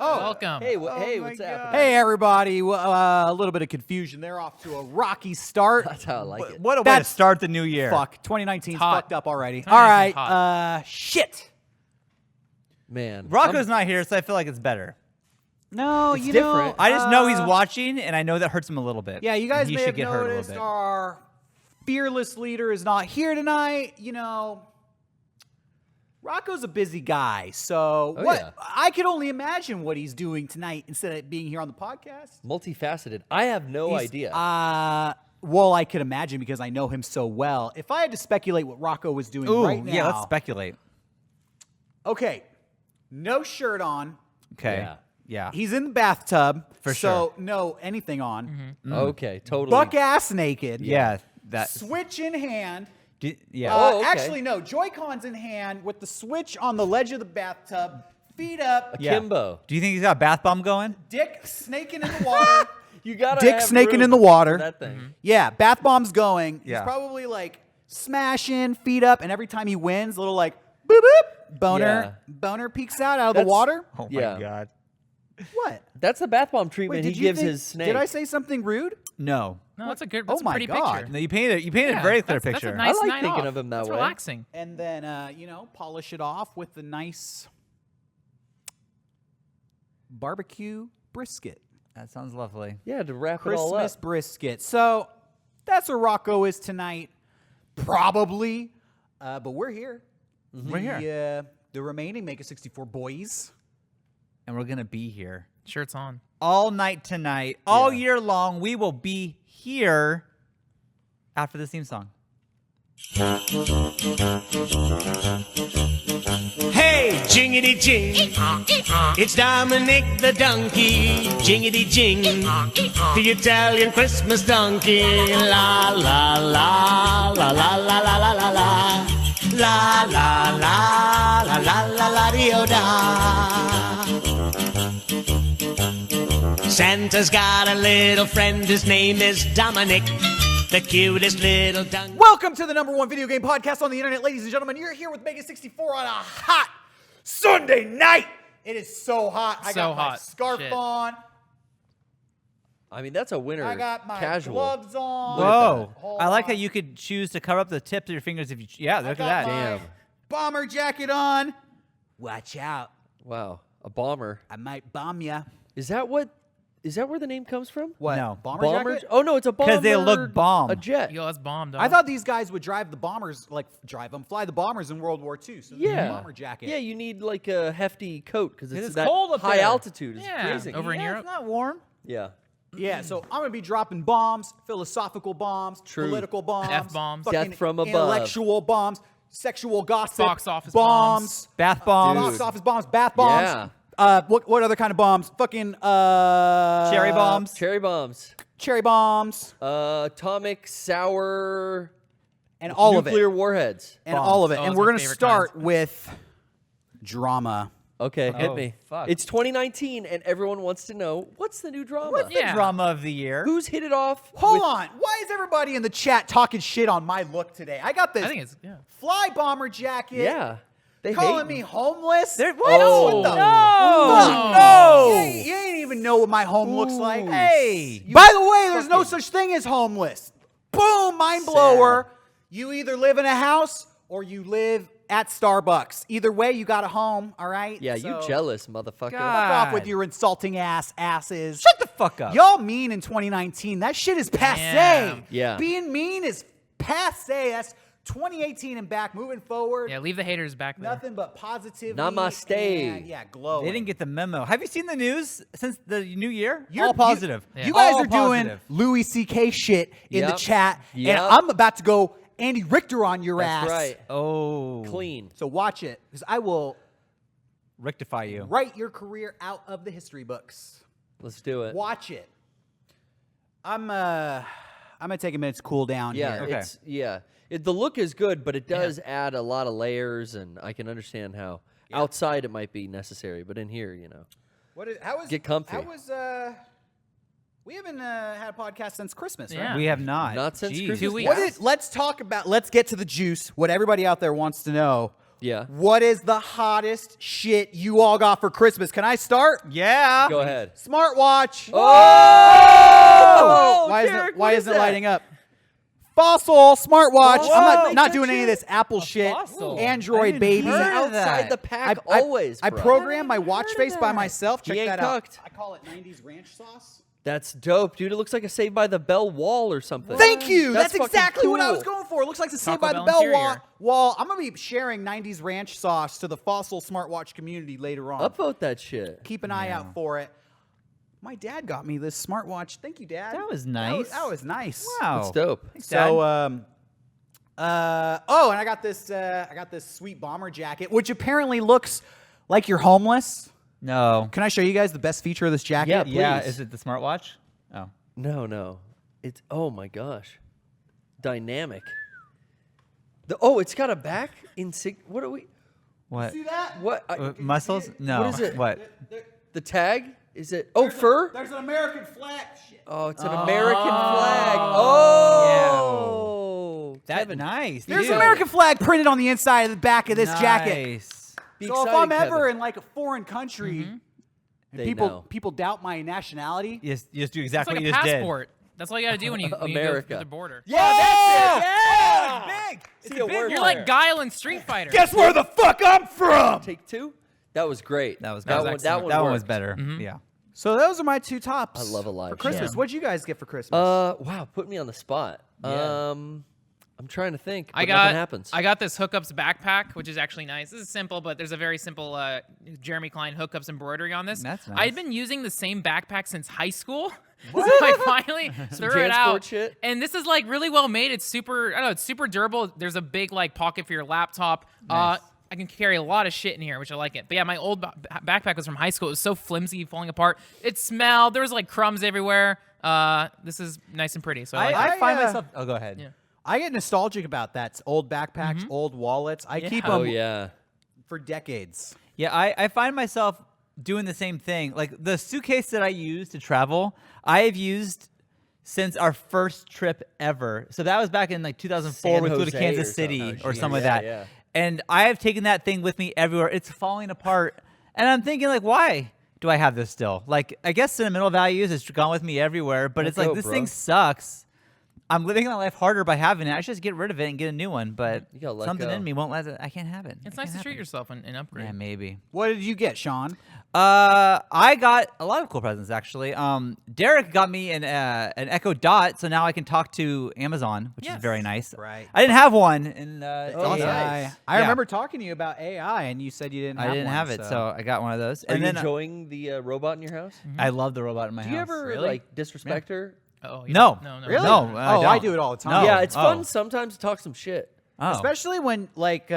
Oh, welcome. Hey, what's happening? Hey, everybody. A little bit of confusion. They're off to a rocky start. That's how I like it. What a way to start the new year. Fuck. 2019's hot. fucked up already. 2019's All right. hot. Shit. Man. Rocco's not here, so I feel like it's better. No, It's you different. know. I just know he's watching, and I know that hurts him a little bit. Yeah, you guys And he may should have get hurt a little noticed bit. our fearless leader is not here tonight. You know, Rocco's a busy guy, so yeah. I can only imagine what he's doing tonight instead of being here on the podcast. Multifaceted. I have no He's- idea. Well, I could imagine because I know him so well. If I had to speculate what Rocco was doing Ooh, right now. yeah, let's speculate. Okay, no shirt on. Okay. Yeah. He's in the bathtub. For so no anything on. Okay, totally. Buck ass naked. Yeah. That. Switch in hand. Yeah. Oh, okay. Actually, no. Joy-Cons in hand with the switch on the ledge of the bathtub. Feet up. Yeah. Kimbo. Do you think he's got a bath bomb going? Dick snaking in the water. You gotta Dick have snaking room in the water. for that thing. Yeah, bath bomb's going. Yeah. He's probably like smashing, feet up, and every time he wins, little like boop boop boner peeks out of the That's- water. Oh Yeah. my god. What? That's the bath bomb Wait, treatment did he you gives think, his snake. Did I say something rude? No. No, that's a good. Oh That's a my pretty God. picture. No, you painted a Yeah, very clear that's picture. a nice I like night thinking off. of him that That's way. relaxing. And then polish it off with the nice barbecue brisket. That sounds lovely. Yeah, to wrap it all Christmas up. brisket. So that's where Rocco is tonight, probably. But we're here. We're here. The remaining Mega64 boys. And we're going to be here Shirts on. all night tonight, all year long. We will be here after this theme song. Hey, jingity jing, it's Dominick the donkey. Jingity jing, the Italian Christmas donkey. La la la la la la la la la la. La la la la la la la dio da. Santa's got a little friend, his name is Dominick, the cutest little donkey. Welcome to the #1 video game podcast on the internet, ladies and gentlemen. You're here with Mega64 on a hot Sunday night. It is so hot. I So got my hot. scarf Shit. on. I mean, that's a winner. I got my casual. gloves on. Whoa. Hold I like how on. you could choose to cover up the tips of your fingers if you. Yeah, I look at got that. my Damn. bomber jacket on. Watch out. Wow, a bomber. I might bomb ya. Is that where the name comes from? What? No. Bomber jacket? Oh no, it's a bomber. 'Cause they look bomb. A jet. Yo, that's bomb, dog. I thought these guys would drive the bombers, fly the bombers in World War II. So Yeah. bomber jacket. Yeah, you need like a hefty coat because it's, It's that cold up high there. altitude. It's Yeah, freezing. over in Yeah, Europe. it's not warm. Yeah. Yeah, so I'm gonna be dropping bombs, philosophical bombs, True. political bombs, F-bombs. fucking Death from above. intellectual bombs, sexual gossip, Box office bombs. Bath bombs. box office bombs, bath bombs. Yeah. What other kind of bombs? Fucking Cherry bombs. Cherry bombs. cherry bombs, Atomic sour. and all of it, nuclear warheads. and bombs. all of it. Oh, And those we're are my gonna favorite start kinds. with drama. Okay, hit Oh, me. fuck. It's 2019, and everyone wants to know what's the new drama. What's Yeah. the drama of the year? Who's hit it off? Hold with- on, why is everybody in the chat talking shit on my look today? I got this I think it's fly bomber jacket. Yeah, they calling hate me homeless. There- What? Oh. What the? No. Fuck No. You ain't even know what my home looks like. Ooh. Hey. By the way, there's no fucking- such thing as homeless. Boom, mind blower. You either live in a house or you live at Starbucks. Either way, you got a home, all right? Yeah, So, you jealous, motherfucker. Fuck off with God. your insulting asses. Shut the fuck up. Y'all mean in 2019. That shit is passe. Damn. Yeah. Being mean is passe. That's 2018 and back. Moving forward. Yeah, leave the haters back there. Nothing but positivity. Namaste. And, yeah, glow. They didn't get the memo. Have you seen the news since the new year? You're- All positive. You guys All are doing positive. Louis C.K. shit in the Yep. chat, Yep. and I'm about to go Andy Richter on your That's ass. right. Oh. Clean. So watch it, because I will Rectify you. write your career out of the history books. Let's do it. Watch it. I'm gonna take a minute to cool down Yeah, here. Okay. it's the look is good, but it does add a lot of layers, and I can understand how outside it might be necessary, but in here, How was Get comfy. How was we haven't had a podcast since Christmas, right? Yeah. We have not. Not since Jeez. Christmas. 2 weeks. Let's get to the juice. What everybody out there wants to know. Yeah. What is the hottest shit you all got for Christmas? Can I start? Yeah. Go ahead. Smartwatch. Oh! Why Derrick, isn't, why what isn't is it that? lighting up? Fossil smartwatch. Whoa, I'm not that doing any of shit? this Apple shit. Fossil. Android I baby. didn't heard of Outside that. the pack always, I bro. program my Never watch heard of face by that. myself. Check He ain't that out. cucked. I call it 90s ranch sauce. That's dope, dude. It looks like a Saved by the Bell wall or something. Thank you. That's fucking exactly what I was cool. going for. It looks like the Saved Taco by the Bell Bell interior. wall. I'm going to be sharing 90s ranch sauce to the Fossil smartwatch community later on. Upvote that shit. Keep an eye out for it. My dad got me this smartwatch. Thank you, Dad. That was nice. That was nice. Wow. That's dope. Thanks, So, Dad. and I got this sweet bomber jacket, which apparently looks like you're homeless. No. Can I show you guys the best feature of this jacket? Yeah, Yeah. please. Is it the smartwatch? Oh. No. It's oh my gosh, dynamic. It's got a back What are we? What? See that? What? Muscles? No. What is it? What? The tag? Is it? Oh, fur? There's an American flag. Shit. Oh, it's an American flag. Oh, That Kevin, nice. There's dude. an American flag printed on the inside of the back of this jacket. Nice. Be So if excited, I'm ever Kevin. in like a foreign country, and They people know. people doubt my nationality. You just do It's exactly like what a you just passport. That's all you gotta do when you go America. through the border. Yeah, that's it. Yeah! Big. It's See a a big word You're there. like Guile in Street Fighter. Guess where the fuck I'm from? Take two. That was great. That was that good. one. excellent. That one was worked. better. Yeah. So those are my two tops. I love a live for Christmas. show. What'd you guys get for Christmas? Wow, put me on the spot. Yeah. I'm trying to think. But I nothing got happens. I got this hookups backpack, which is actually nice. This is simple, but there's a very simple Jeremy Klein hookups embroidery on this. That's nice. I've been using the same backpack since high school. So I finally threw it JanSport out. shit? And this is like really well made. It's super. I don't know. It's super durable. There's a big like pocket for your laptop. Nice. I can carry a lot of shit in here, which I like it. But yeah, my old backpack was from high school. It was so flimsy, falling apart. It smelled. There was like crumbs everywhere. This is nice and pretty. So I like it. I find I, myself. Oh, go ahead. Yeah. I get nostalgic about that. It's old backpacks, old wallets. I keep them oh yeah. for decades. Yeah, I find myself doing the same thing. Like the suitcase that I use to travel, I have used since our first trip ever. So that was back in like 2004. San We flew to Jose Kansas or City something. or Oh, something like yeah, that. yeah. And I have taken that thing with me everywhere. It's falling apart. And I'm thinking like, why do I have this still? Like, I guess sentimental values, it's gone with me everywhere. But Let it's like, go, this bro. thing sucks. I'm living my life harder by having it. I should just get rid of it and get a new one. But You gotta let something go. in me won't let it. I can't have it. It's I nice to can't treat have it. yourself and upgrade. Yeah, maybe. What did you get, Sean? I got a lot of cool presents actually. Derrick got me an Echo Dot, so now I can talk to Amazon, which is Yes. very nice. Right. I didn't have one, and it's Oh, awesome. nice. I Yeah. remember talking to you about AI, and you said you didn't. I have didn't one, have it, so I got one of those. Are and you then enjoying the robot in your house? I love the robot in my Do house. you ever Really? like disrespect her? Oh, No. no. Really? No, I I don't. do it all the time. No. Yeah, it's Oh. fun sometimes to talk some shit. Oh. Especially when like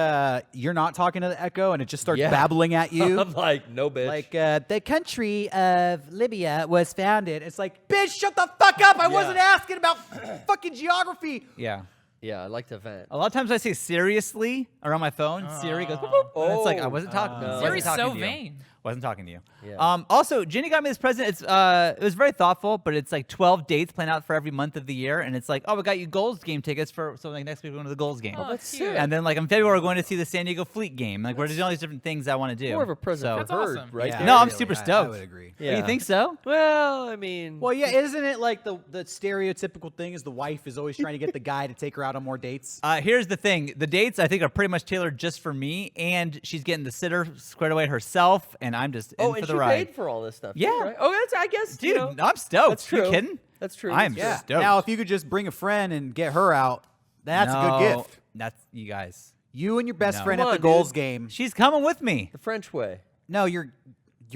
you're not talking to the Echo and it just starts Yeah. babbling at you. I'm like, no, bitch. Like the country of Libya was founded. It's like, bitch, shut the fuck up! I wasn't asking about fucking geography. Yeah. yeah, I like to vent. A lot of times I say seriously around my phone. Siri goes, boop, boop, and it's like I wasn't talking. no. wasn't Siri's talking so to you. vain. Wasn't talking to you. Yeah. Also, Ginny got me this present. It's it was very thoughtful, but it's like 12 dates planned out for every month of the year, and it's like, oh, we got you goals game tickets for so like next week we're going to the goals game. Oh, that's cute. sick. And then like in February we're going to see the San Diego Fleet game. Like we're doing all these different things I want to do. More of a present So- That's for her, awesome. right? Yeah, there. No, I'm really, super I stoked. would agree. Oh, you think so? Well, I mean, Well, yeah, isn't it like the stereotypical thing is the wife is always trying to get the guy to take her out on more dates? Here's the thing: the dates I think are pretty much tailored just for me, and she's getting the sitter squared away herself, and I'm just in for and the she ride. paid for all this stuff. too, Yeah. right? Oh, that's I guess. Dude, you know, I'm stoked. That's true. You kidding? That's true. I'm That's true. stoked. Now, if you could just bring a friend and get her out, that's a No, good gift. That's you guys. You and your best No. friend Come at the on, goals dude. game. She's coming with me. The French way. No, you're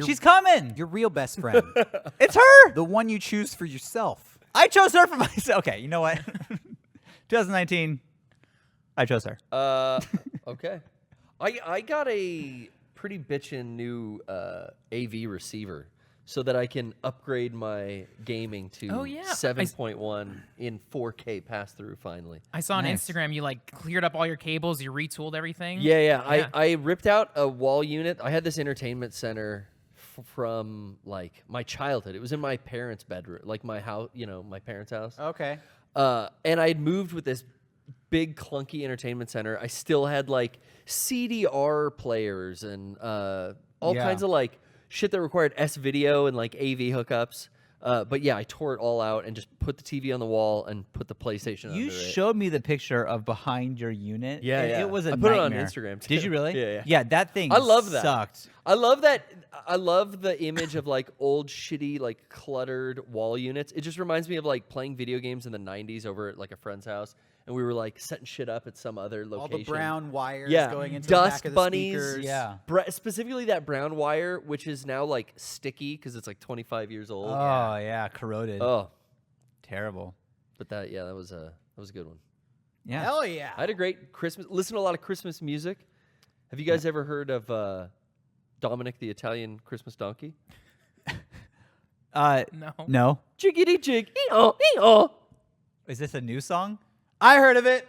She's coming. your real best friend. It's her. The one you choose for yourself. I chose her for myself. Okay, you know what? 2019. I chose her. Okay. I got a pretty bitchin' new AV receiver so that I can upgrade my gaming to Oh, yeah. 7.1 in 4K pass through finally. I saw on Nice. Instagram you like cleared up all your cables, you retooled everything. Yeah. Yeah. I ripped out a wall unit. I had this entertainment center from like my childhood. It was in my parents' bedroom, like my house, my parents' house. Okay. And I'd moved with this big clunky entertainment center, I still had like CDR players and all kinds of like shit that required S-video and like AV hookups. But yeah, I tore it all out and just put the TV on the wall and put the PlayStation under You it. showed me the picture of behind your unit. Yeah, and yeah. It was a I put it on nightmare. Instagram, too. Did you really? Yeah. Yeah, that thing I love that. sucked. I love that. I love the image of like old shitty like cluttered wall units. It just reminds me of like playing video games in the 90s over at like a friend's house, and we were like setting shit up at some other location. All the brown wires Yeah, going into Dusk the back of the bunnies. speakers. Yeah. Specifically that brown wire, which is now like sticky because it's like 25 years old. Oh, yeah, corroded. Oh, Terrible. but that was a good one. Yeah. Hell yeah. I had a great Christmas. Listen to a lot of Christmas music. Have you guys ever heard of Dominick the Italian Christmas donkey? No. No. Jiggity jig, ee-oh, ee-oh. Is this a new song? I heard of it.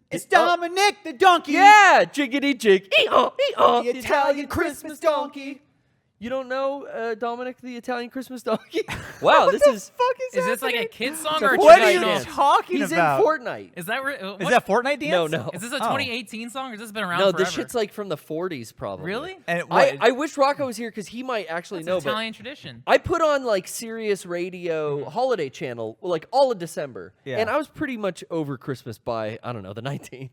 It's Dominick the donkey. Yeah, jiggity jig, ee-oh, ee-oh. The Italian Christmas donkey. You don't know Dominick the Italian Christmas donkey? Wow, this is. Is this like a kid's song a or a What are you traditional? dance. talking He's about? in Fortnite. Is that Is that Fortnite dance? No. Is this a Oh. 2018 song or has this been around No, forever? this shit's like from the 40s, probably. Really? And I wish Rocco was here because he might actually It's know. an But Italian tradition. I put on like Sirius Radio Holiday Channel like all of December, Yeah. and I was pretty much over Christmas by I don't know the 19th.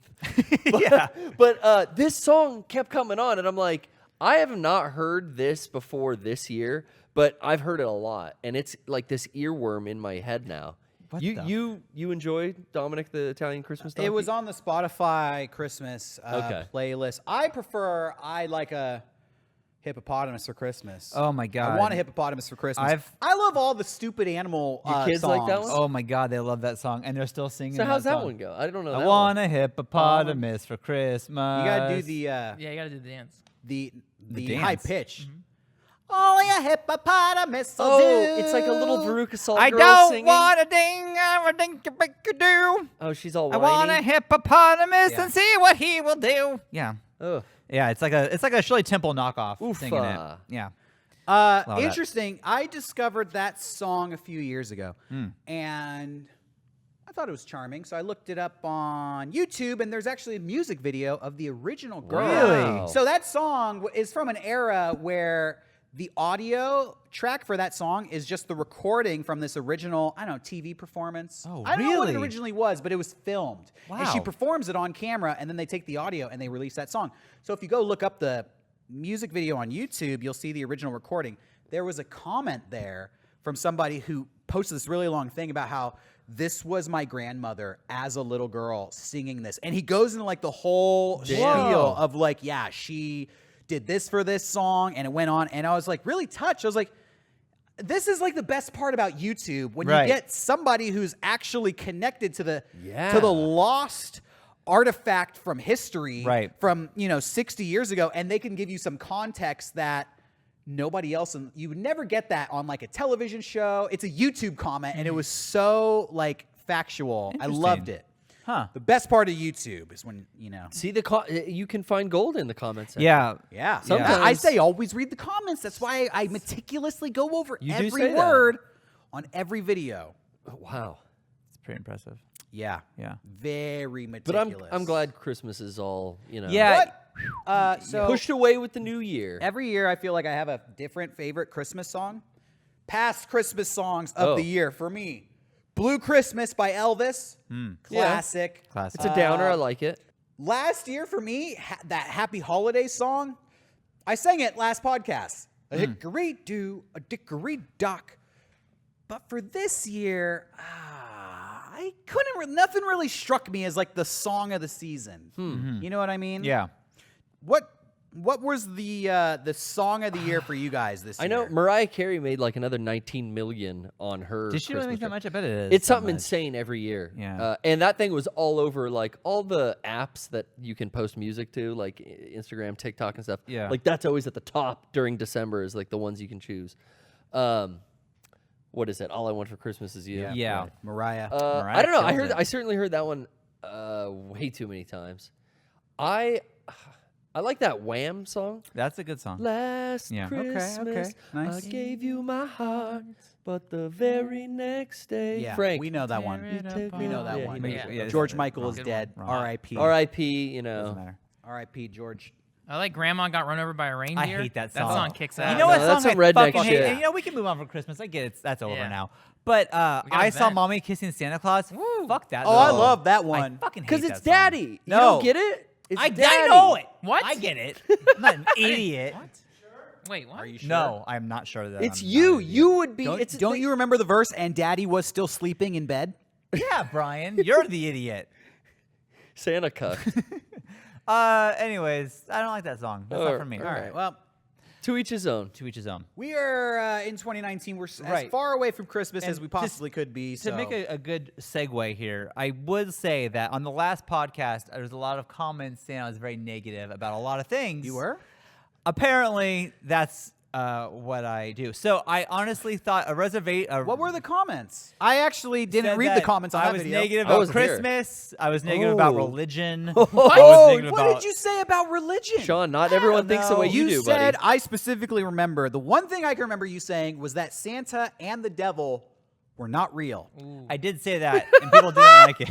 Yeah. But this song kept coming on, and I'm like, I have not heard this before this year, but I've heard it a lot, and it's like this earworm in my head now. What you the you enjoy Dominick the Italian Christmas donkey? It was on the Spotify Christmas Okay. playlist. I like a hippopotamus for Christmas. Oh my god. I want a hippopotamus for Christmas. I love all the stupid animal Your kids like that songs. one? Oh my god, they love that song, and they're still singing. So how's that song. one go? I don't know. I that want one. a hippopotamus for Christmas. You gotta do the Yeah, you gotta do the dance. the dance. high pitch. Only a hippopotamus will Oh, do. it's like a little Veruca Salt I girl don't singing. want a ding, a dink, a bink, a do. Oh, she's all I whiny. want a hippopotamus Yeah. and see what he will do. Yeah, Ugh. yeah. It's like a Shirley Temple knockoff Oofa. singing it. Yeah. that. Interesting. I discovered that song a few years ago, Hmm. and I thought it was charming. So I looked it up on YouTube, and there's actually a music video of the original girl. Really? So that song is from an era where the audio track for that song is just the recording from this original, I don't know, TV performance. Oh, I don't know what it really? originally was, but it was filmed. And she Wow. performs it on camera, and then they take the audio and they release that song. So if you go look up the music video on YouTube, you'll see the original recording. There was a comment there from somebody who posted this really long thing about how this was my grandmother as a little girl singing this. And he goes into like the whole spiel of like, yeah, she did this for this song, and it went on. And I was like really touched. I was like, this is like the best part about YouTube when Right. you get somebody who's actually connected to the Yeah. to the lost artifact from history Right. from 60 years ago, and they can give you some context that nobody else, and you would never get that on like a television show. It's a YouTube comment, and it was so like factual. I Interesting. loved it. Huh. The best part of YouTube is when See you can find gold in the comments section. Yeah. yeah. Sometimes- I say always read the comments. That's why I meticulously go over You do every say that. word on every video. Oh, wow. It's pretty impressive. Yeah. Yeah. Very But meticulous. I'm glad Christmas is all, Yeah. What? So pushed away with the new year. every year I feel like I have a different favorite Christmas song. Past Christmas songs of Oh. the year for me. Blue Christmas by Elvis. Classic. Classic. It's a downer. I like it. Last year for me, that Happy Holidays song, I sang it last podcast. A hickory-do, a dickory-dock. But for this year, I couldn't, nothing really struck me as like the song of the season. You know what I mean? Yeah. What was the song of the year for you guys this year? I know Mariah Carey made like another 19 million on her. Did she really Christmas make that trip. much? I bet it is. It's so something much. insane every year. Yeah. And that thing was all over like all the apps that you can post music to, like Instagram, TikTok, and stuff. Yeah. Like that's always at the top during December is like the ones you can choose. What is it? All I Want for Christmas Is You. Yeah. Right. Mariah. I don't know. kills it. I certainly heard that one way too many times. I like that Wham song. That's a good song. Last Yeah. Okay, Christmas, nice. I gave you my heart, but the very next day, Yeah, Frank, we know that one. We know that Yeah, one. he makes Yeah. it. George Michael is Good dead. one. R.I.P. R.I.P. You Doesn't know, matter. R.I.P. George. I like Grandma Got Run Over by a Reindeer. I hate that song. That song kicks You ass. You know what No, that's song some I redneck fucking hate? shit. And, you know, we can move on for Christmas. I get it. That's over Yeah. now. But got I a saw vent. Mommy Kissing Santa Claus. Woo. Fuck that. Oh, I song. love that I one. fucking hate because that it's song. Daddy. You No. don't get it? It's I Daddy. know it. What? I get it. I'm not an idiot. What? Wait, what? Are you sure? No, I'm not sure that. It's I'm not you. an idiot. You would be. Don't you remember the verse? And Daddy was still sleeping in bed. Yeah, Brian, you're the idiot. Santa cuck. Anyways, I don't like that song. That's not for me. all All right. Well, To each his own. To each his own. we are in 2019. We're as Right. far away from Christmas And as we possibly could be. To So make a good segue here, I would say that on the last podcast, there was a lot of comments saying I was very negative about a lot of things. you were. Apparently, that's what I do. So I honestly thought a reservation. What were the comments? I actually didn't read the comments on I that was video. negative I about wasn't here. Christmas. I was negative about Oh. religion. Oh, I was negative what about, did you say about religion? Sean, not everyone thinks the way you do, said, buddy. I specifically remember, the one thing I can remember you saying was that Santa and the devil were not real. I did say that, and people didn't like it.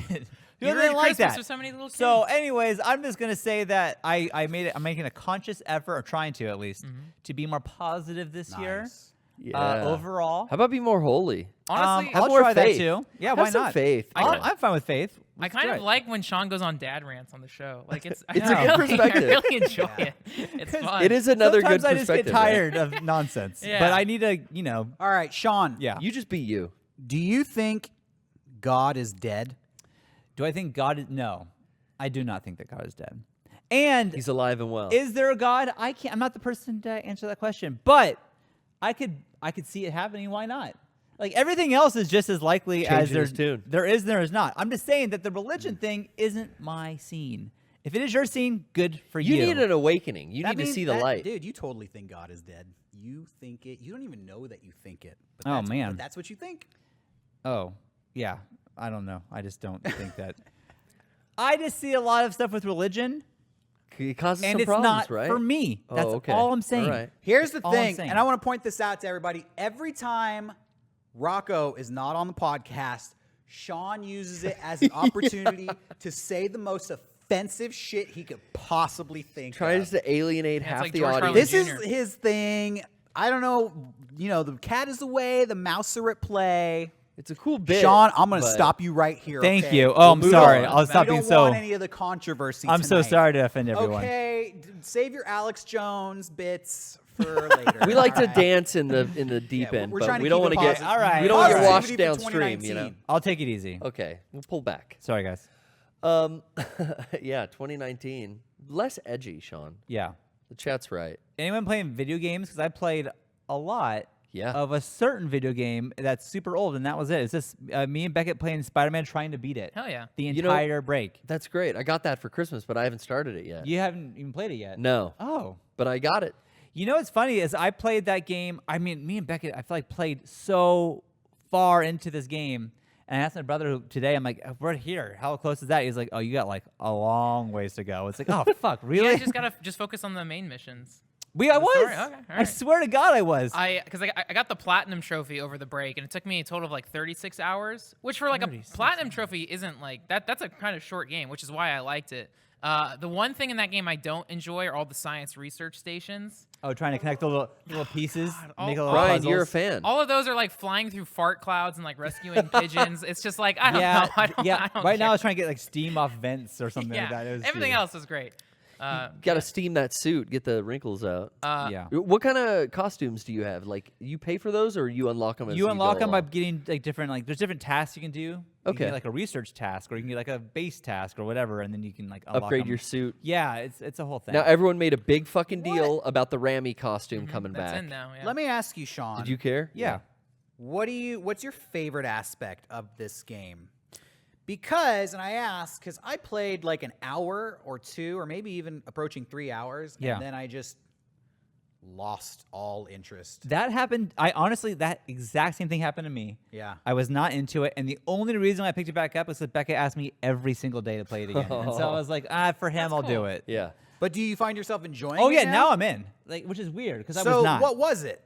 You People ruined didn't like Christmas that. for so many little kids. So, anyways, I'm just gonna say that I'm making a conscious effort, or trying to at least, to be more positive this year. Nice. Yeah. Overall, How about be more holy? honestly, Have I'll more try faith. that too. Yeah, Have why some not? faith. I'm fine with faith. I Let's kind do of it. like when Sean goes on dad rants on the show. Like it's It's I a good really- perspective. I really enjoy it. It's fun. It is another Sometimes good I just get perspective. man. tired of nonsense, Yeah. but I need to, All right, Sean. yeah. You just be you. Do you think God is dead? Do I think God is? No, I do not think that God is dead. And He's alive and well. is there a God? I can't. I'm not the person to answer that question, but I could see it happening. Why not? Like everything else is just as likely as Changing his tune. there is not. I'm just saying that the religion thing isn't my scene. If it is your scene, good for you. You need an awakening. You That need to means see the that- light. Dude, you totally think God is dead. You think it. You don't even know that you think it. But Oh, that's, man. but that's what you think. Oh, yeah. I don't know. I just don't think that. I just see a lot of stuff with religion, It causes and some it's problems, not right? for me. Oh, That's okay. all I'm saying. All right. Here's the All I'm thing, saying. and I want to point this out to everybody. Every time Rocco is not on the podcast, Sean uses it as an opportunity to say the most offensive shit he could possibly think Tries of. to alienate it's half like the George audience. Carlin This Jr. is his thing. I don't know. The cat is away. The mouse are at play. It's a cool bit. Sean, I'm going to but stop you right here. Thank okay? you. Oh, I'm move sorry. on. I'll stop We being don't so. want any of the controversy. I'm so tonight. sorry to offend everyone. Okay, save your Alex Jones bits for later. We like to All right. dance in the deep Yeah, end, we're but trying to we don't keep want it to get positive. All right. we don't want to get Positivity washed for downstream. 2019. I'll take it easy. Okay, we'll pull back. Sorry, guys. Yeah, 2019, less edgy, Sean. Yeah. The chat's right. Anyone playing video games? Because I played a lot Yeah. of a certain video game that's super old, and that was it. It's just me and Beckett playing Spider-Man, trying to beat it. Hell yeah. The You know- entire break. That's great. I got that for Christmas, but I haven't started it yet. You haven't even played it yet. No, Oh. but I got it. You know what's funny is I played that game. I mean, me and Beckett, I feel like played so far into this game. And I asked my brother today, I'm like, we're here. How close is that? He's like, oh, you got like a long ways to go. It's like, oh, fuck, You really? guys just gotta just focus on the main missions. I was. story? Okay, all I right. swear to God, I was. Because I got the platinum trophy over the break, and it took me a total of like 36 hours, which for like a 36 platinum trophy isn't like that. That's a kind of short game, which is why I liked it. The one thing in that game I don't enjoy are all the science research stations. Oh, trying to connect the little pieces, all- make a little Brian, puzzles. you're a fan. All of those are like flying through fart clouds and like rescuing pigeons. It's just like I don't Yeah, know. I don't, yeah. I don't Right now, I care. was trying to get like steam off vents or something yeah. like that. It was Everything huge. else is great. Got to steam that suit, get the wrinkles out. Yeah. What kind of costumes do you have? Like, you pay for those, or you unlock them? As You unlock go them by along? getting like different there's different tasks you can do. You Okay. can get like a research task, or you can get like a base task or whatever, and then you can like unlock upgrade 'em. your suit. Yeah, it's a whole thing. Now everyone made a big fucking deal about the Ramy costume coming That's back. in now. Yeah. Let me ask you, Sean. Did you care? yeah. What's your favorite aspect of this game? Because, and I ask, because I played like an hour or two, or maybe even approaching 3 hours, Yeah. and then I just lost all interest. That happened. I honestly, that exact same thing happened to me. Yeah. I was not into it, and the only reason I picked it back up was that Becca asked me every single day to play it again. And so I was like, for him, I'll do cool. it. Yeah. But do you find yourself enjoying Oh it yeah, now? now I'm in. Like, which is weird because I So was not. what was it?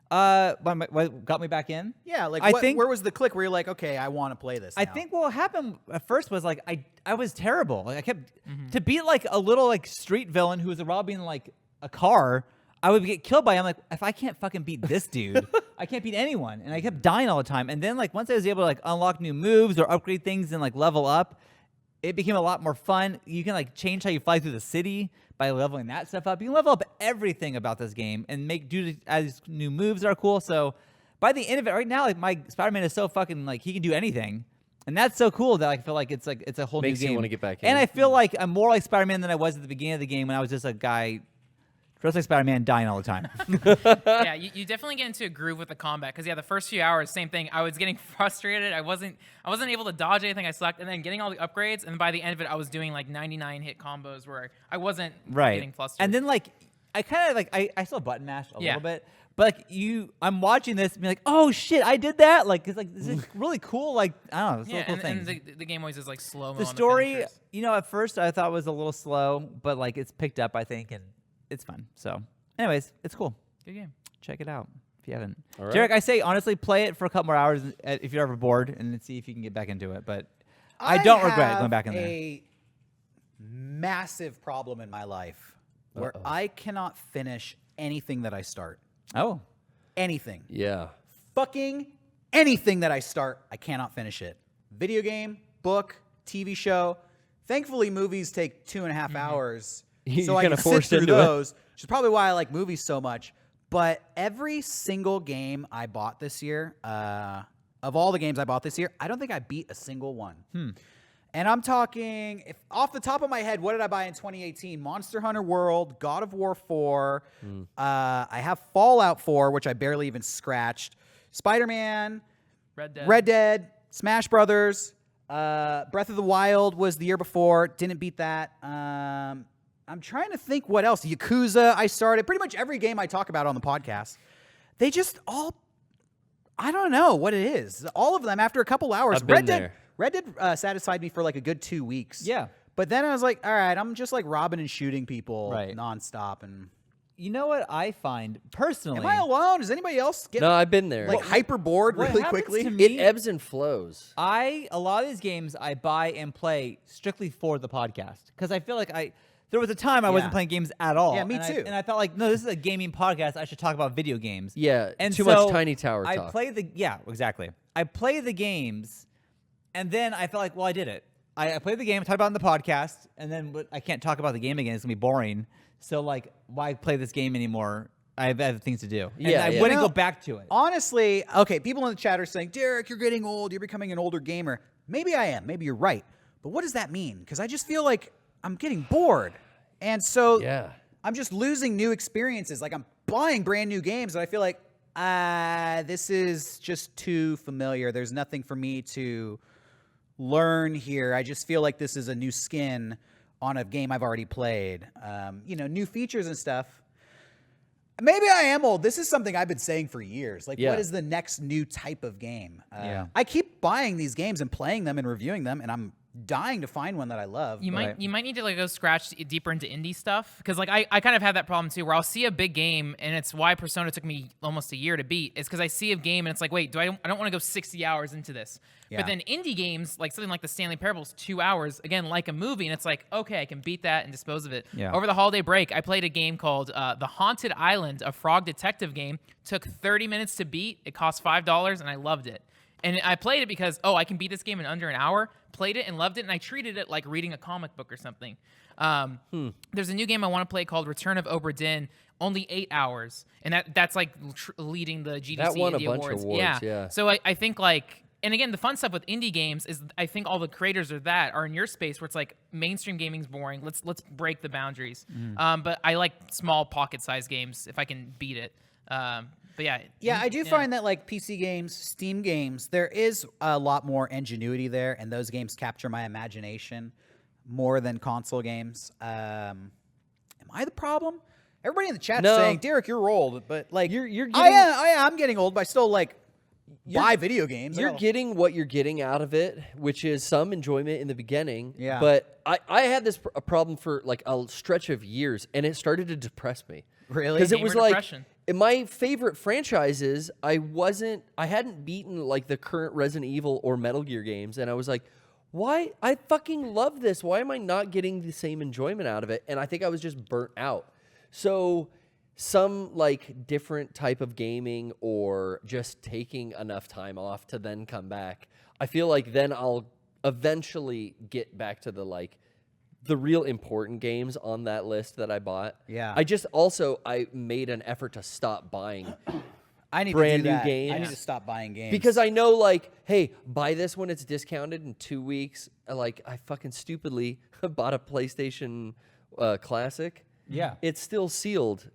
What got me back in? Yeah, like I what, think where was the click where you're like, okay, I want to play this I now? think what happened at first was like I was terrible. Like I kept to beat like a little like street villain who was robbing like a car. I would get killed by him. Like if I can't fucking beat this dude, I can't beat anyone. And I kept dying all the time. And then like once I was able to like unlock new moves or upgrade things and like level up, it became a lot more fun. You can like change how you fly through the city by leveling that stuff up. You can level up everything about this game and as new moves that are cool. So by the end of it, right now, like my Spider-Man is so fucking like he can do anything, and that's so cool that I feel like it's a whole Makes new game. you wanna get back And in. I feel like I'm more like Spider-Man than I was at the beginning of the game when I was just a guy dressed like Spider-Man dying all the time. Yeah, you definitely get into a groove with the combat because the first few hours, same thing. I was getting frustrated. I wasn't able to dodge anything. I sucked, and then getting all the upgrades, and by the end of it, I was doing like 99 hit combos where I wasn't getting flustered. And then like I kind of like I still button mash a Yeah. little bit, but like I'm watching this and be like, oh shit, I did that. Like it's like this is really cool. Like I don't know, it's a yeah, cool thing. and the game always is like slow mo. The story, at first I thought was a little slow, but like it's picked up, I think, and it's fun. So, anyways, it's cool. Good game. Check it out if you haven't. All right. Derrick, I say honestly, play it for a couple more hours if you're ever bored, and then see if you can get back into it. But I don't regret going back in there. A massive problem in my life where I cannot finish anything that I start. Oh, Anything. Yeah. Fucking anything that I start, I cannot finish it. Video game, book, TV show. Thankfully, movies take 2.5 hours, You're so I kinda can sit forced through into it. those, which is probably why I like movies so much. But every single game I bought this year, of all the games I bought this year, I don't think I beat a single one. And I'm talking, if off the top of my head, what did I buy in 2018? Monster Hunter World, God of War 4. I have Fallout 4, which I barely even scratched. Spider-Man, Red Dead, Smash Brothers, Breath of the Wild was the year before. Didn't beat that. I'm trying to think what else. Yakuza, I started. Pretty much every game I talk about on the podcast. They just all, I don't know what it is. All of them after a couple hours. I've been there. Red Dead satisfied me for like a good 2 weeks. Yeah. But then I was like, all right, I'm just like robbing and shooting people Right. nonstop. And you know what I find personally? am I alone? Does anybody else get No, I've been there. like hyper bored what really happens quickly? to me- It ebbs and flows. A lot of these games I buy and play strictly for the podcast because I feel like there was a time I wasn't Yeah. playing games at all. Yeah, me and too. And I felt like, no, this is a gaming podcast. I should talk about video games. Yeah, And too so much Tiny Tower I talk. exactly. I play the games, and then I felt like, well, I did it. I played the game, talked about it on the podcast, and then I can't talk about the game again. It's gonna be boring. So like, why play this game anymore? I have things to do. And Yeah, I yeah. wouldn't No. go back to it. Honestly, okay, people in the chat are saying, Derrick, you're getting old. You're becoming an older gamer. Maybe I am. Maybe you're right. But what does that mean? Because I just feel like I'm getting bored. And so Yeah. I'm just losing new experiences. Like I'm buying brand new games and I feel like, this is just too familiar. There's nothing for me to learn here. I just feel like this is a new skin on a game I've already played. New features and stuff. Maybe I am old. This is something I've been saying for years. Like, Yeah. what is the next new type of game? Yeah. I keep buying these games and playing them and reviewing them, and I'm dying to find one that I love. You but- might need to like go scratch deeper into indie stuff because like I kind of have that problem too where I'll see a big game and it's why Persona took me almost a year to beat is because I see a game and it's like wait I don't want to go 60 hours into this Yeah. but then indie games like something like the Stanley Parables 2 hours again like a movie and it's like okay I can beat that and dispose of it. Yeah. Over the holiday break I played a game called The Haunted Island, a frog detective game. Took 30 minutes to beat. It cost $5 and I loved it. And I played it because, I can beat this game in under an hour. Played it and loved it, and I treated it like reading a comic book or something. There's a new game I want to play called Return of Obra Dinn, only 8 hours. And that's like leading the GDC That won a Indie bunch of awards, yeah. So I think like, and again, the fun stuff with indie games is I think all the creators are in your space where it's like mainstream gaming's boring. Let's break the boundaries. But I like small pocket-sized games if I can beat it. But yeah, I do find that like PC games, Steam games, there is a lot more ingenuity there, and those games capture my imagination more than console games. Am I the problem? Everybody in the chat's No. saying, Derrick, you're old, but like You're I getting- am getting old, but I still like buy video games. You're getting what you're getting out of it, which is some enjoyment in the beginning. Yeah. But I had this a problem for like a stretch of years, and it started to depress me. Really? Because it Gamer was like depression. in my favorite franchises, I hadn't beaten like the current Resident Evil or Metal Gear games, and I was like, why? I fucking love this. Why am I not getting the same enjoyment out of it? And I think I was just burnt out. So some like different type of gaming or just taking enough time off to then come back, I feel like then I'll eventually get back to the real important games on that list that I bought. Yeah. I made an effort to stop buying I need brand to do new that. games. I need to stop buying games because I know, like, hey, buy this when it's discounted in 2 weeks. Like, I fucking stupidly bought a PlayStation Classic. Yeah. It's still sealed.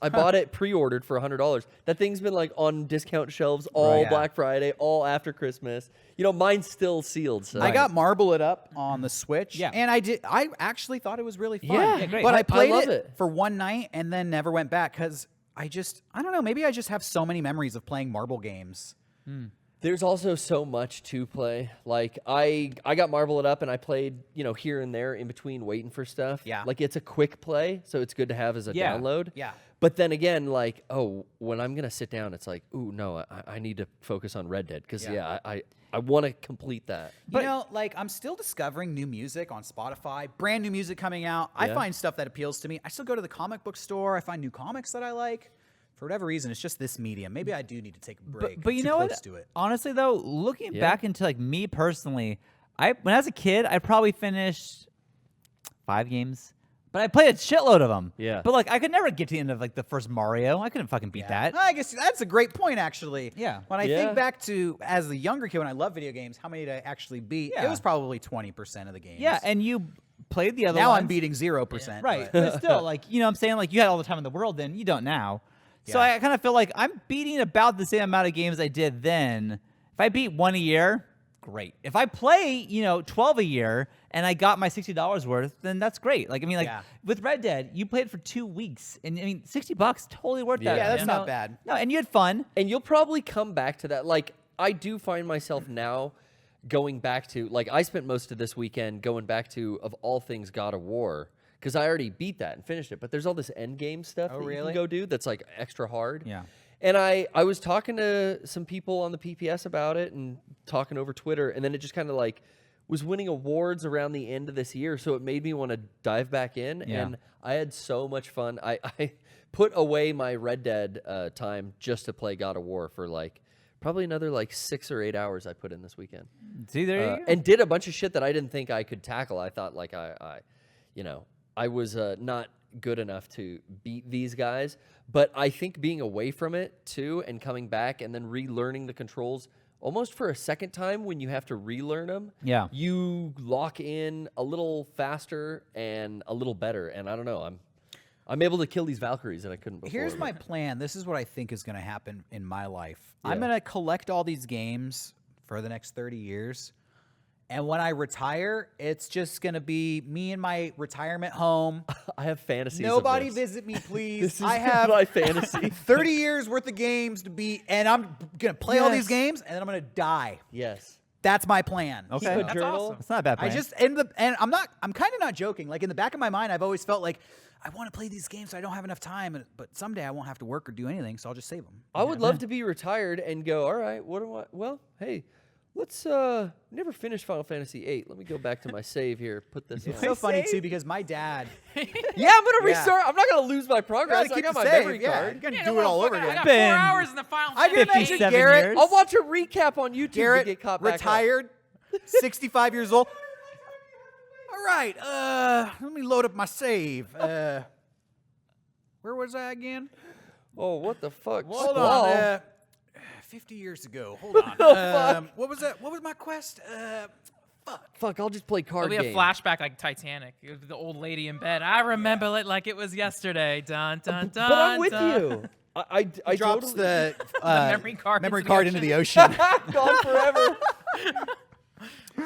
I bought it pre-ordered for $100. That thing's been like on discount shelves all Right. Black Friday, all after Christmas. You know, mine's still sealed. So I got Marble It Up on the Switch, Yeah. and I actually thought it was really fun. Yeah, great. But I played love it it. for one night and then never went back because I don't know, maybe I just have so many memories of playing marble games. There's also so much to play. Like I got Marble It Up and I played, here and there in between waiting for stuff. Yeah. Like it's a quick play, so it's good to have as a Yeah. download. Yeah. But then again, like, when I'm gonna sit down, it's like, ooh, no, I need to focus on Red Dead because I want to complete that. You know, like I'm still discovering new music on Spotify, brand new music coming out. I Yeah. find stuff that appeals to me. I still go to the comic book store. I find new comics that I like. For whatever reason, it's just this medium. Maybe I do need to take a break. But you Too know close what? To it. Honestly, though, looking Yeah. back into like me personally, when I was a kid, I probably finished 5 games, but I played a shitload of them. Yeah. But like, I could never get to the end of like the first Mario. I couldn't fucking beat that. I guess that's a great point, actually. Yeah. When I Yeah. think back to as a younger kid when I loved video games, how many did I actually beat? It Yeah. was probably 20% of the games. Yeah, and you played the other now ones. I'm beating 0%. Right, but- but still, like, you know what I'm saying? Like, you had all the time in the world then. You don't now. So Yeah. I kind of feel like I'm beating about the same amount of games I did then. If I beat 1 a year, great. If I play, 12 a year and I got my $60 worth, then that's great. Like, I mean, like, Yeah. with Red Dead, you played for 2 weeks. And, I mean, $60, totally worth that. Yeah, that's you not know? bad. No, and you had fun. And you'll probably come back to that. Like, I do find myself now going back to, like, I spent most of this weekend going back to, of all things, God of War. Because I already beat that and finished it. But there's all this end game stuff that you really? can go do that's, like, extra hard. Yeah. And I was talking to some people on the PPS about it and talking over Twitter. And then it just kind of, like, was winning awards around the end of this year. So it made me want to dive back in. Yeah. And I had so much fun. I put away my Red Dead time just to play God of War for, like, probably another, like, 6 or 8 hours I put in this weekend. See, there you go. And did a bunch of shit that I didn't think I could tackle. I thought, like, I was not good enough to beat these guys. But I think being away from it, too, and coming back and then relearning the controls almost for a second time when you have to relearn them, Yeah. you lock in a little faster and a little better. And I don't know, I'm able to kill these Valkyries that I couldn't before. Here's my plan. This is what I think is going to happen in my life. I'm Yeah. going to collect all these games for the next 30 years. And when I retire, it's just going to be me in my retirement home. I have fantasies. Nobody of this. visit me, please. This is I have my fantasy. 30 years worth of games to beat, and I'm going to play all these Yes. games, and then I'm going to die. Yes. That's my plan. Okay. Keep a That's journal. awesome. It's not a bad I plan. just and I'm kind of not joking. Like in the back of my mind, I've always felt like I want to play these games, so I don't have enough time. But someday I won't have to work or do anything, so I'll just save them. I would love to be retired and go, all right, what do I? Well, hey, let's never finish Final Fantasy VIII. Let me go back to my save here. Put this It's on. so funny too because my dad Yeah, I'm gonna Yeah. restart. I'm not gonna lose my progress. gotta I keep got the my save, memory yeah. card. You gotta Yeah, do it all over I again. got Been 4 hours in the final I can 50. imagine 57 Garrett. years. I'll watch a recap on YouTube to Garrett get caught back up. retired, 65 years old. All right, let me load up my save. Where was I again? Oh, what the fuck? Hold Squall. on. 50 years ago. Hold on. What was that? What was my quest? Fuck, I'll just play card It'll be a game. flashback like Titanic. The old lady in bed. I remember it like it was yesterday. Dun dun dun. But I'm with dun. you. I Drops totally the memory card into the ocean. gone forever.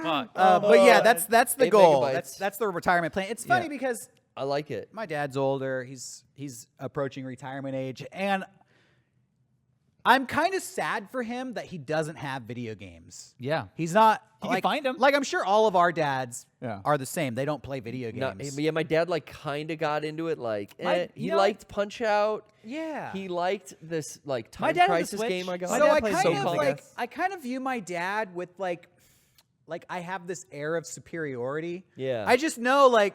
Fuck. But yeah, that's the 8 goal. megabytes. That's the retirement plan. It's funny Yeah. because I like it. my dad's older. He's approaching retirement age, and I'm kind of sad for him that he doesn't have video games. Yeah. He's not. He can find 'em. Like I'm sure all of our dads Yeah. are the same. They don't play video No, games. yeah, my dad like kind of got into it. Like, he you know, liked Punch Out. Yeah. He liked this like My Time dad has a Crisis Switch. game I got. My So dad I plays kind of so-called, I like guess. I kind of view my dad with like I have this air of superiority. Yeah. I just know like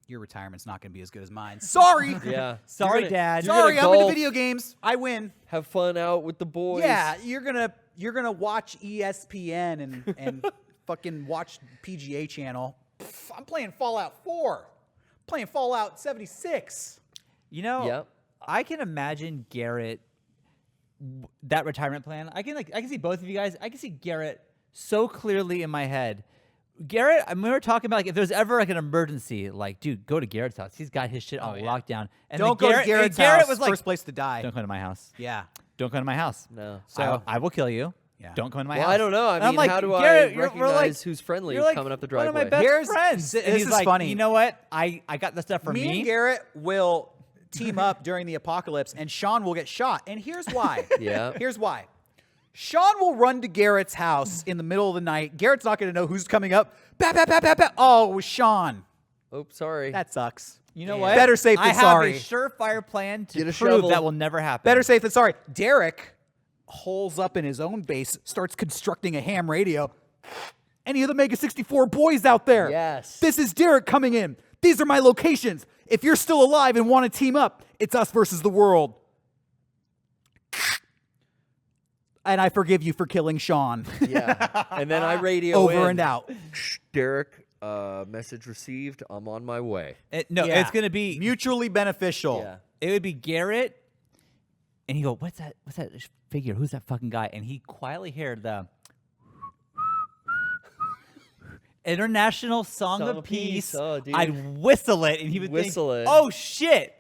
your retirement's not going to be as good as mine. Sorry. Yeah. Sorry, You're gonna- Dad. you're Sorry, gonna I'm into golf, video games. I win. Have fun out with the boys. Yeah, you're gonna watch ESPN and fucking watch PGA Channel. Pff, I'm playing Fallout 4. Playing Fallout 76. You know, Yep. I can imagine Garrett that retirement plan. I can see both of you guys. I can see Garrett so clearly in my head. Garrett, I mean, we were talking about like if there's ever like an emergency, like dude, go to Garrett's house. He's got his shit on lockdown. And Don't then go to Garrett's Garrett house. was like, First place to die. don't come to my house. Yeah. Don't come to my house. No. So I will kill you. Yeah. Don't come to my Well, house. I don't know. I And I'm mean, like, how do Garrett, I we're recognize like- who's friendly you're like coming up the one driveway? of my best Here's- friends. this And he's is like, funny. you know what? I got the stuff for Me and Garrett will team up during the apocalypse, and Sean will get shot. And here's why. Yeah. Here's why. Sean will run to Garrett's house in the middle of the night. Garrett's not going to know who's coming up. Bat, bat, bat, bat, bat. Oh, it was Sean. Oops, sorry. That sucks. You know what? Better safe than I sorry. have a surefire plan to Get a prove shovel. that will never happen. Better safe than sorry. Derrick holes up in his own base, starts constructing a ham radio. Any of the Mega64 boys out there? Yes. This is Derrick coming in. These are my locations. If you're still alive and want to team up, it's us versus the world. And I forgive you for killing Sean. Yeah. And then I radio Over in, and out. Derrick, message received. I'm on my way. No, Yeah. it's gonna be Mutually beneficial. Yeah. It would be Garrett, and he go, "What's that? What's that figure? Who's that fucking guy?" And he quietly heard the International Song of Peace. Oh, dude. I'd whistle it, and he would Whistle think, it. "Oh shit!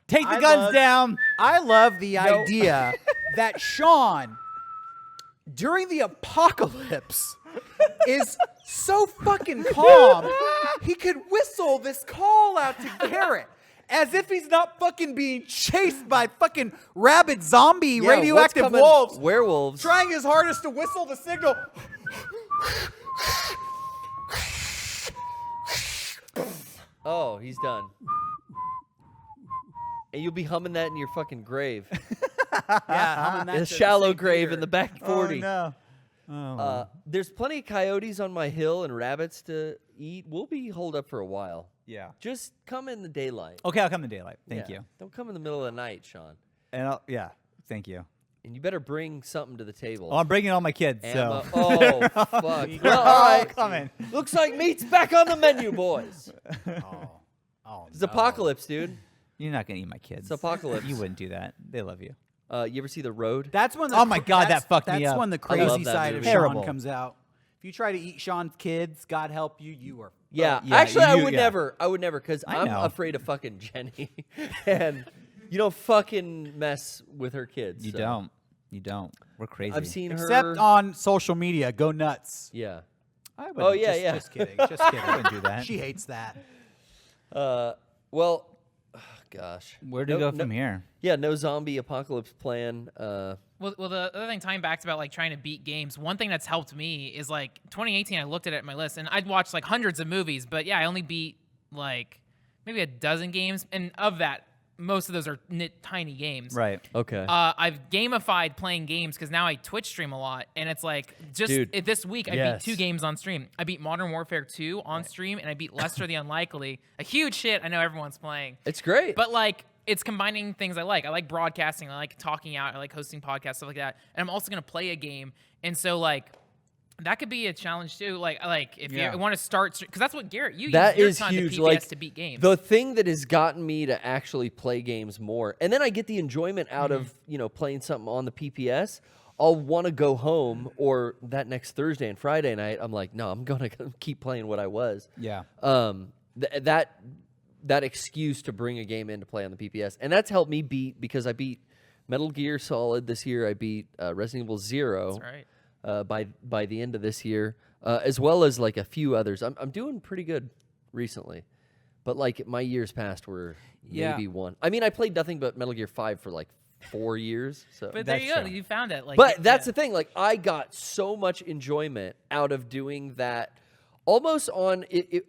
Take the I guns love- down." I love the idea that Sean, during the apocalypse, is so fucking calm, he could whistle this call out to Garrett as if he's not fucking being chased by fucking rabid zombie Yeah, radioactive what's coming? wolves, Werewolves. trying his hardest to whistle the signal. Oh, he's done. And you'll be humming that in your fucking grave. Yeah, humming that A to shallow St. grave Peter. in the back 40. no! There's plenty of coyotes on my hill and rabbits to eat. We'll be holed up for a while. Yeah. Just come in the daylight. Okay, I'll come in daylight. Thank Yeah. you. Don't come in the middle of the night, Sean. And yeah, thank you. And you better bring something to the table. Well, I'm bringing all my kids. Ammo. So Oh, fuck. Well, they're all all right. coming. Looks like meat's back on the menu, boys. Oh, It's apocalypse, dude. You're not gonna eat my kids. It's apocalypse. You wouldn't do that. They love you. You ever see The Road? That's when. Oh my God, that's- that fucked me That's up. when the I love crazy that side of movie. Terrible. Sean comes out. If you try to eat Sean's kids, God help you, you are. Yeah. yeah, Actually, I you- would yeah. never. I would never, because I I'm know. afraid of fucking Jenny. And you don't fucking mess with her kids. You so. don't. You don't. We're crazy. I've seen Except her. on social media, go nuts. Yeah. I Oh, yeah, just, yeah. Just kidding. Just kidding. I wouldn't do that. She hates that. Well, oh, gosh. Where do we go from here? Yeah, no zombie apocalypse plan. Well, the other thing tying back to about like trying to beat games, one thing that's helped me is like 2018, I looked at it at my list and I'd watched like hundreds of movies, but yeah, I only beat like maybe a dozen games. And of that, most of those are tiny games. Right. Okay. I've gamified playing games because now I Twitch stream a lot, and it's like just Dude, this week I yes. beat 2 games on stream. I beat Modern Warfare 2 on stream, and I beat Lester the Unlikely. A huge hit. I know everyone's playing, It's great. but like it's combining things I like. I like broadcasting. I like talking out. I like hosting podcasts, stuff like that. And I'm also gonna play a game, and so like. That could be a challenge too. Like if Yeah. you want to start, because that's what Garrett you that use your is time huge. to PBS Like to beat games. the thing that has gotten me to actually play games more, and then I get the enjoyment out of playing something on the PPS. I'll want to go home, or that next Thursday and Friday night, I'm like, no, I'm gonna keep playing what I was. Yeah. That excuse to bring a game in to play on the PPS, and that's helped me beat, because I beat Metal Gear Solid this year. I beat Resident Evil 0. That's right. By the end of this year, as well as like a few others. I'm doing pretty good recently, but like my years past were Yeah. maybe one. I mean, I played nothing but Metal Gear 5 for like 4 years. So, But there That's you go. true. You found it. Like, but that's the thing. Like, I got so much enjoyment out of doing that. Almost on it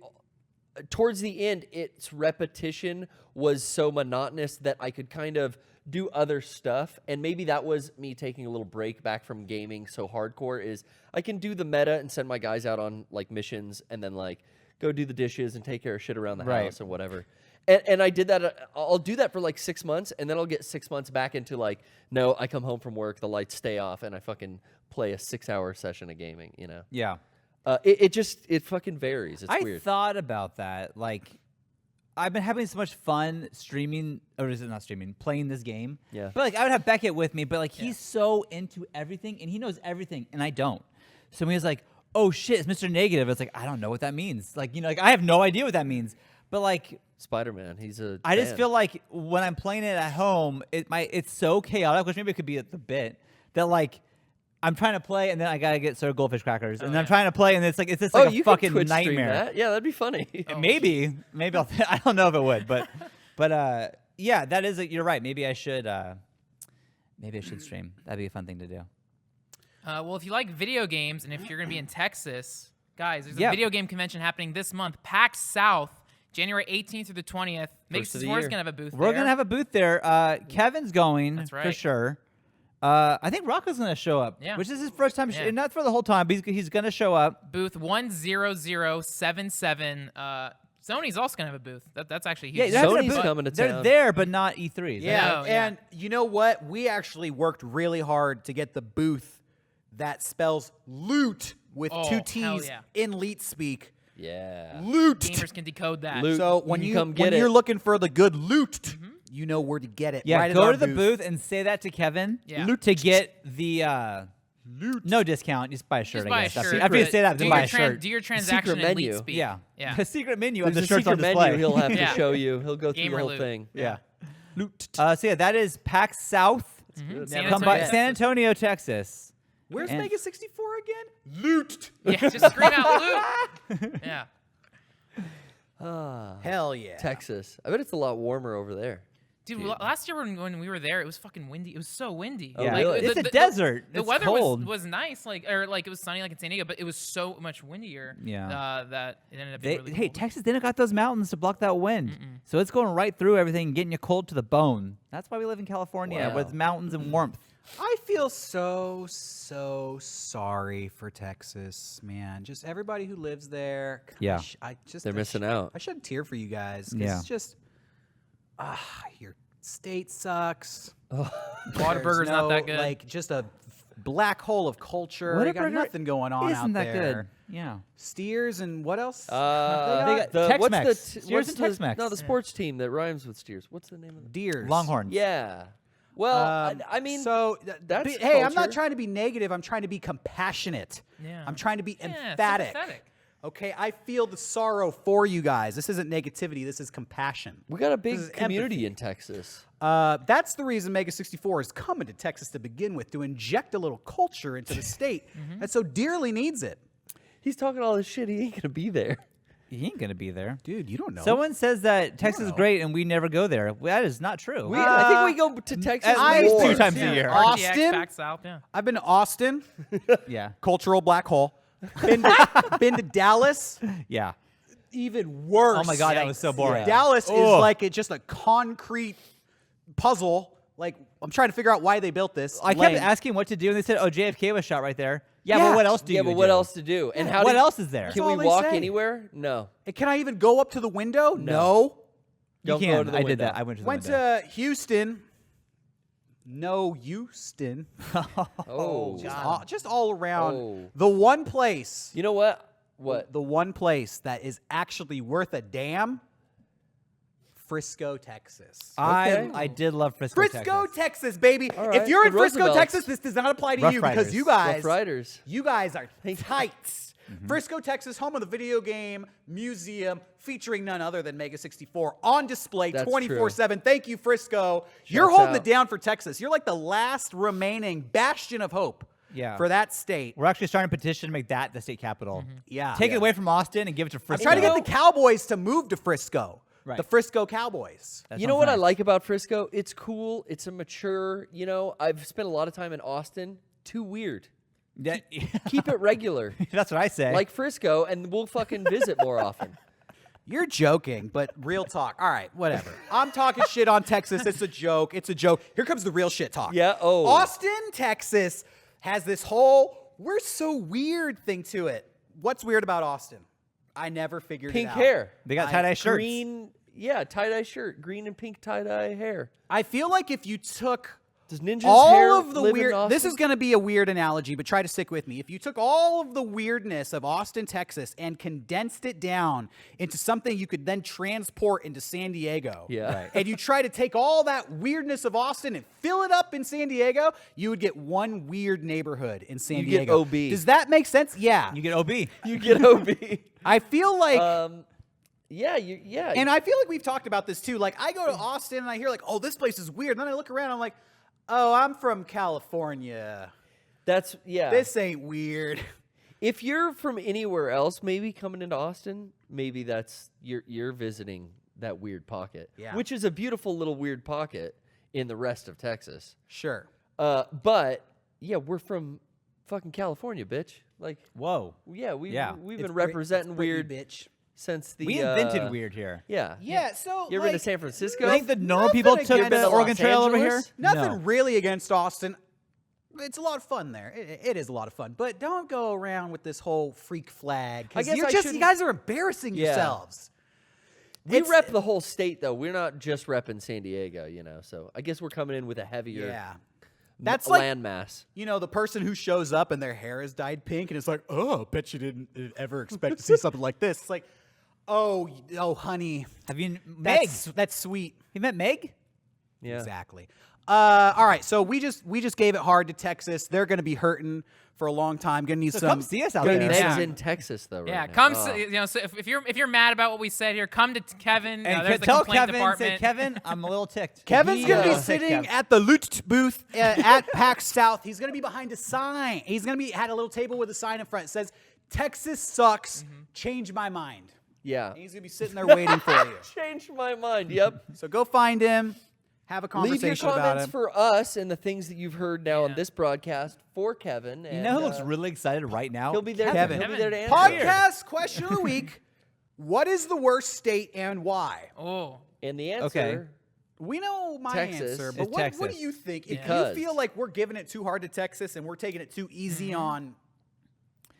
towards the end, its repetition was so monotonous that I could kind of do other stuff. And maybe that was me taking a little break back from gaming so hardcore. Is I can do the meta and send my guys out on like missions and then like go do the dishes and take care of shit around the Right. house and whatever. And I did that. I'll do that for like 6 months, and then I'll get 6 months back into like, no, I come home from work, the lights stay off, and I fucking play a 6-hour session of gaming. You know, Yeah. it fucking varies. It's I weird. thought about that. Like, I've been having so much fun streaming, or is it not streaming? Playing this game. Yeah. But like, I would have Beckett with me, but like, he's so into everything, and he knows everything, and I don't. So when he was like, "Oh shit, it's Mr. Negative," it's like, I don't know what that means. Like, you know, like I have no idea what that means. But like, Spider-Man, he's a. I just fan. feel like when I'm playing it at home, it's so chaotic, which maybe it could be the bit that like. I'm trying to play, and then I gotta get sort of goldfish crackers, and then I'm trying to play, and it's just like a you fucking could Twitch stream nightmare. that. Yeah, that'd be funny. Maybe I'll. I don't know if it would, but yeah, that is. You're right. Maybe I should stream. That'd be a fun thing to do. well, if you like video games and if you're going to be in Texas, guys, there's Yeah. a video game convention happening this month, PAX South, January 18th through the 20th. First of the Mega64 is year. going to have a booth We're there. gonna have a booth there. Kevin's going. That's for right. sure. I think Rocco's gonna show up. Yeah. Which is his first time. Yeah. Not for the whole time, but he's gonna show up. Booth 10077. Sony's also going to have a booth. That's actually Yeah, huge. they're having a Sony's booth. coming to They're town. there, but not E3s. Yeah, No, yeah. and you know what? We actually worked really hard to get the booth that spells loot with Oh, 2 hell T's yeah. in leet speak. Yeah. Loot. Gamers can decode that. Loot. So You when can you come get when you're it. looking for the good loot, you know where to get it. Yeah, right at go our to the booth and say that to Kevin. Yeah. To get the no discount. Just buy a shirt. Just buy I a guess. shirt. After you say that, Do then buy your a shirt. Do your transaction Secret in menu. Leet speak. Yeah. Yeah. The secret menu of There's the a shirts on secret display. menu he'll have Yeah. to show you. He'll go through Gamer the whole loot. thing. Yeah. Loot. So yeah, that is PAX South. Good. San Come by Antonio, San Antonio, Texas. Where's And- Mega64 again? Loot. Yeah, just scream out loot. Yeah. Hell yeah. Texas. I bet it's a lot warmer over there. Dude, last year when we were there, it was fucking windy. It was so windy. Oh, really? It's a desert. The It's weather cold. was nice, like it was sunny like in San Diego, but it was so much windier. Yeah. That it ended up being really Hey, cold. Texas didn't got those mountains to block that wind, so it's going right through everything, getting you cold to the bone. That's why we live in California Wow. with mountains and warmth. I feel so sorry for Texas, man. Just everybody who lives there. Yeah. They're missing out. I shed a tear for you guys. 'Cause Yeah. It's just, your state sucks. Whataburger's not that good. Like just a black hole of culture. You got Whataburger nothing going on Isn't out that there. good? Yeah. Steers and what else? They got Tex-Mex. What's Steers and the Tex-Mex. No, the sports team that rhymes with Steers. What's the name of it? Deers. Longhorns. Yeah. Well, I mean, so that's hey, I'm not culture. trying to be negative. I'm trying to be compassionate. Yeah. I'm trying to be Yeah, emphatic. sympathetic. Okay, I feel the sorrow for you guys. This isn't negativity. This is compassion. we got a This is big community empathy. in Texas. That's the reason Mega64 is coming to Texas to begin with, to inject a little culture into the state that so dearly needs it. He's talking all this shit. He ain't gonna be there. He ain't gonna be there. Dude, you don't know. Someone says that Texas is know. great and we never go there. Well, that is not true. I think we go to Texas at least more. 2 times a year. RTX, Austin? PAX South, yeah. I've been to Austin, Yeah. cultural black hole. Been to Dallas, Yeah. even worse. Oh my God, that was so boring. Yeah. Dallas is Ugh. like just a concrete puzzle. Like, I'm trying to figure out why they built this. I kept Lame. asking what to do, and they said, "Oh, JFK was shot right there." Yeah, but what else do Yeah, you but do? what else to do? And how? What do- else is there? Can all we they walk say. anywhere? No. And can I even go up to the window? No. You Don't can. go to the I did window. that. I went to the Went window. to Houston. No, Houston. Oh. Just all around. Oh. The one place. You know what? What? The one place that is actually worth a damn. Frisco, Texas. I did love Frisco, Frisco, Texas. Texas, baby. All right, If you're in the Frisco, Roosevelts. Texas, this does not apply to Rough you Riders. because you guys, Rough Riders. you guys are tights. Frisco, Texas, home of the video game museum featuring none other than Mega64 on display That's 24/7. Thank you, Frisco. You're Shouts holding out. it down for Texas. You're like the last remaining bastion of hope Yeah. for that state. We're actually starting a petition to make that the state capital. Yeah. Take Yeah. it away from Austin and give it to I'm Frisco. trying to get the Cowboys to move to Frisco The Frisco Cowboys. That You know sounds what I nice. like about Frisco? It's cool. It's a mature. I've spent a lot of time in Austin. Too weird. Yeah, Keep it regular, that's what I say. like Frisco, and we'll fucking visit more often. You're joking, but real talk. All right, whatever. I'm talking shit on Texas. It's a joke. It's a joke. Here comes the real shit talk. Yeah, oh. Austin, Texas has this whole "we're so weird" thing to it. What's weird about Austin? I never figured Pink it out. hair. they got tie-dye shirts. Green, tie-dye shirt. Green and pink tie-dye hair. I feel like if you took Does Ninja's all hair of the live in weird, this Austin? is going to be a weird analogy, but try to stick with me. If you took all of the weirdness of Austin, Texas, and condensed it down into something you could then transport into San Diego, Yeah. Right. and you try to take all that weirdness of Austin and fill it up in San Diego, you would get one weird neighborhood in San You get Diego. OB. Does that make sense? Yeah. You get OB. You get OB. I feel like. Yeah. And I feel like we've talked about this too. Like, I go to Austin and I hear like, oh, this place is weird. And then I look around, I'm like, oh, I'm from California. This ain't weird. If you're from anywhere else, maybe coming into Austin, maybe that's you're visiting that weird pocket. Yeah. Which is a beautiful little weird pocket in the rest of Texas. Sure. But yeah, we're from fucking California, bitch. Like, Whoa. yeah, we've It's been representing Britney, weird bitch. since the We invented weird here. Yeah. Yeah, so You ever been to San Francisco? You think the normal people Nothing took against the Oregon Los Trail over here? Angeles? Nothing No. really against Austin. It's a lot of fun there. It is a lot of fun. But don't go around with this whole freak flag. I guess you I you shouldn't- guys are embarrassing Yeah. yourselves. We It's- rep the whole state, though. We're not just repping San Diego, So I guess we're coming in with a heavier Yeah. That's like, landmass. the person who shows up and their hair is dyed pink and it's like, oh, bet you didn't ever expect to see something like this. It's like, oh, honey. Have you Meg? That's sweet. You met Meg? Yeah. Exactly. All right, so we just gave it hard to Texas. They're going to be hurting for a long time. Going to need So some. come see us out gonna there. need Meg's some- in Texas, though. Right Yeah, now. come. Oh. So if you're mad about what we said here, come to Kevin. And There's the tell complaint Kevin, department. say, Kevin, I'm a little ticked. Kevin's going to be Ticked, sitting Kev. at the loot booth at PAX South. He's going to be behind a sign. He's going to be had a little table with a sign in front. It says, "Texas sucks. Change my mind." Yeah. And he's going to be sitting there waiting for you. Changed my mind. Yep. So go find him. Have a Leave conversation your about comments him. for us and the things that you've heard now on Yeah. this broadcast for Kevin. You And, know who looks really excited right now? He'll be there. Kevin. He'll be there to answer. Podcast question of the week. What is the worst state and why? Oh, And the answer. Okay. We know my Texas. answer, It's but what do Texas. you think? If Because- you feel like we're giving it too hard to Texas and we're taking it too easy on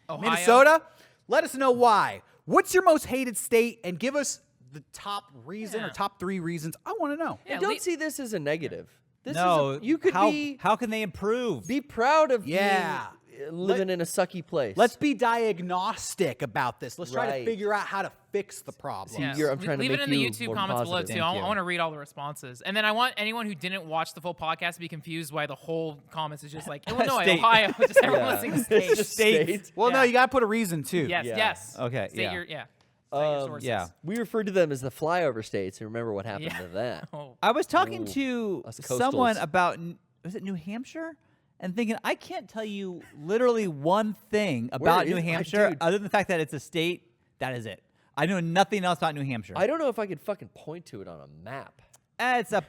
Ohio. Minnesota, let us know why. What's your most hated state? And give us the top reason or Yeah. top 3 reasons. I want to know. Yeah, And don't see this as a negative. This No, is you could how can they improve? be proud of Yeah. living in a sucky place. Let's be diagnostic about this. Let's try to Right. figure out how to fix the problem. Yeah. I'm trying to Leave make it in the you YouTube more comments below positive. too. Thank I you. want to read all the responses, and then I want anyone who didn't watch the full podcast to be confused why the whole comments is just like Illinois, State. Ohio, just everyone Yeah. listening to It's states. just States. states. Well, no, Yeah. you got to put a reason too. Yes, Yeah. yes. Okay, State yeah. your, yeah. Cite your sources. yeah. We referred to them as the flyover states, and remember what happened Yeah. to that. Oh. I was talking Ooh, to us someone coastals. about, was it New Hampshire? And thinking, I can't tell you literally one thing about is- New I- Hampshire dude. other than the fact that it's a state. That is it. I know nothing else about New Hampshire. I don't know if I could fucking point to it on a map. It's up.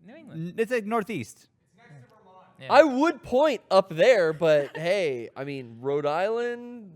New England. It's like northeast. Yeah. I would point up there, but hey, I mean, Rhode Island.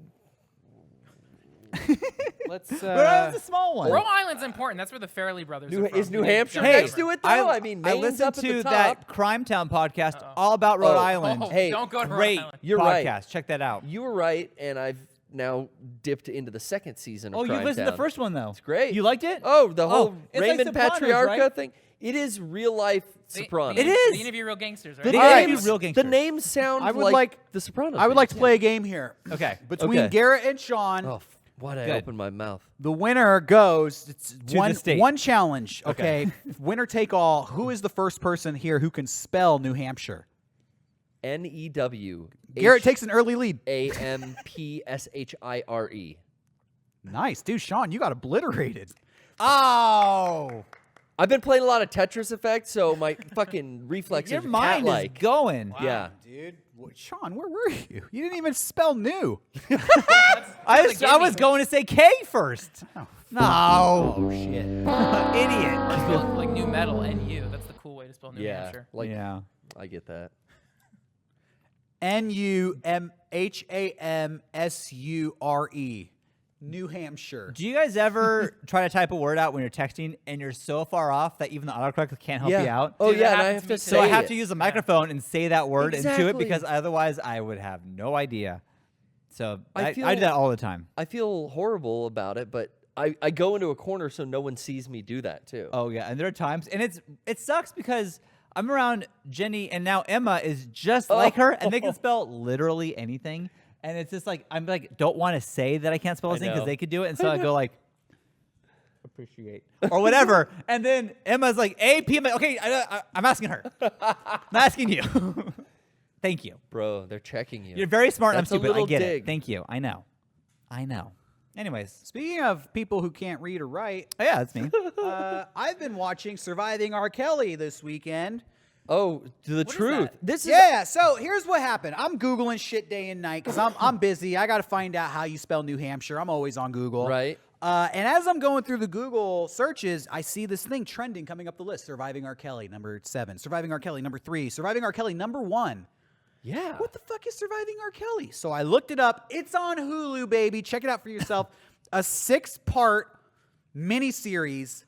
Let's. Rhode Island's a small one. Rhode Island's important. That's where the Farrelly brothers are from. Is New They Hampshire jumped Hey, next over. to it though? I mean, I Maine's listened up at to the top. that Crime Town podcast all about Rhode Oh. Island. Oh, Hey, don't go to Rhode Great Island. You're podcast. right. Check that out. You were right, and I've now dipped into the second season of Oh, you Crime listened to Town. the first one though. It's great. You liked it? Oh, the whole it's like Raymond Sopranos, Patriarcha right? thing. It is real life Sopranos. It is. The interview real gangsters, right? The The All right, names, real the gangsters. names sound I would like, like- the Sopranos. I would like to names. play a game here. Okay. Between Okay. Garrett and Sean, Oh, why'd I Good. open my mouth? the winner goes. It's To one the state. one challenge. Okay, winner take all. Who is the first person here who can spell New Hampshire? N-E-W. Garrett takes an early lead. A-M-P-S-H-I-R-E. Nice, dude. Sean, you got obliterated. Oh, I've been playing a lot of Tetris Effect, so my fucking reflexes your are mind cat-like. is going. Yeah. Dude. Sean, where were you? You didn't even spell new. I was going to say K first. Oh, No. Oh shit. Idiot. Spell, like new metal, NU. That's the cool way to spell New Yeah, Hampshire. like Yeah. I get that. NUMHAMSURE. New Hampshire. Do you guys ever try to type a word out when you're texting and you're so far off that even the autocorrect can't help you out? Oh Dude, yeah, that and I happened have to me to today. say So I have it. to use a microphone and say that word into it Exactly. because otherwise I would have no idea. So I I do feel- that all the time. I feel horrible about it, but I go into a corner so no one sees me do that too. Oh yeah, and there are times, and it sucks because I'm around Jenny, and now Emma is just like her, and they can spell literally anything, and it's just like I'm like don't want to say that I can't spell anything because know. they could do it, and so I go like appreciate or whatever, and then Emma's like A P. I'm like okay, I'm asking her, I'm asking you. Thank you. Bro, they're checking you. You're very smart. That's a I'm stupid. I little get dig. it. Thank you. I know. Anyways, Speaking of people who can't read or write, oh, yeah, that's me. I've been watching Surviving R. Kelly this weekend. Oh, to the is truth. that? This is Yeah, so here's what happened. I'm Googling shit day and night because I'm busy. I got to find out how you spell New Hampshire. I'm always on Google. Right. And as I'm going through the Google searches, I see this thing trending coming up the list. Surviving R. Kelly, number 7. Surviving R. Kelly, number 3. Surviving R. Kelly, number 1. yeah. What the fuck is Surviving R. Kelly? So I looked it up. It's on Hulu, baby. Check it out for yourself. A 6-part miniseries,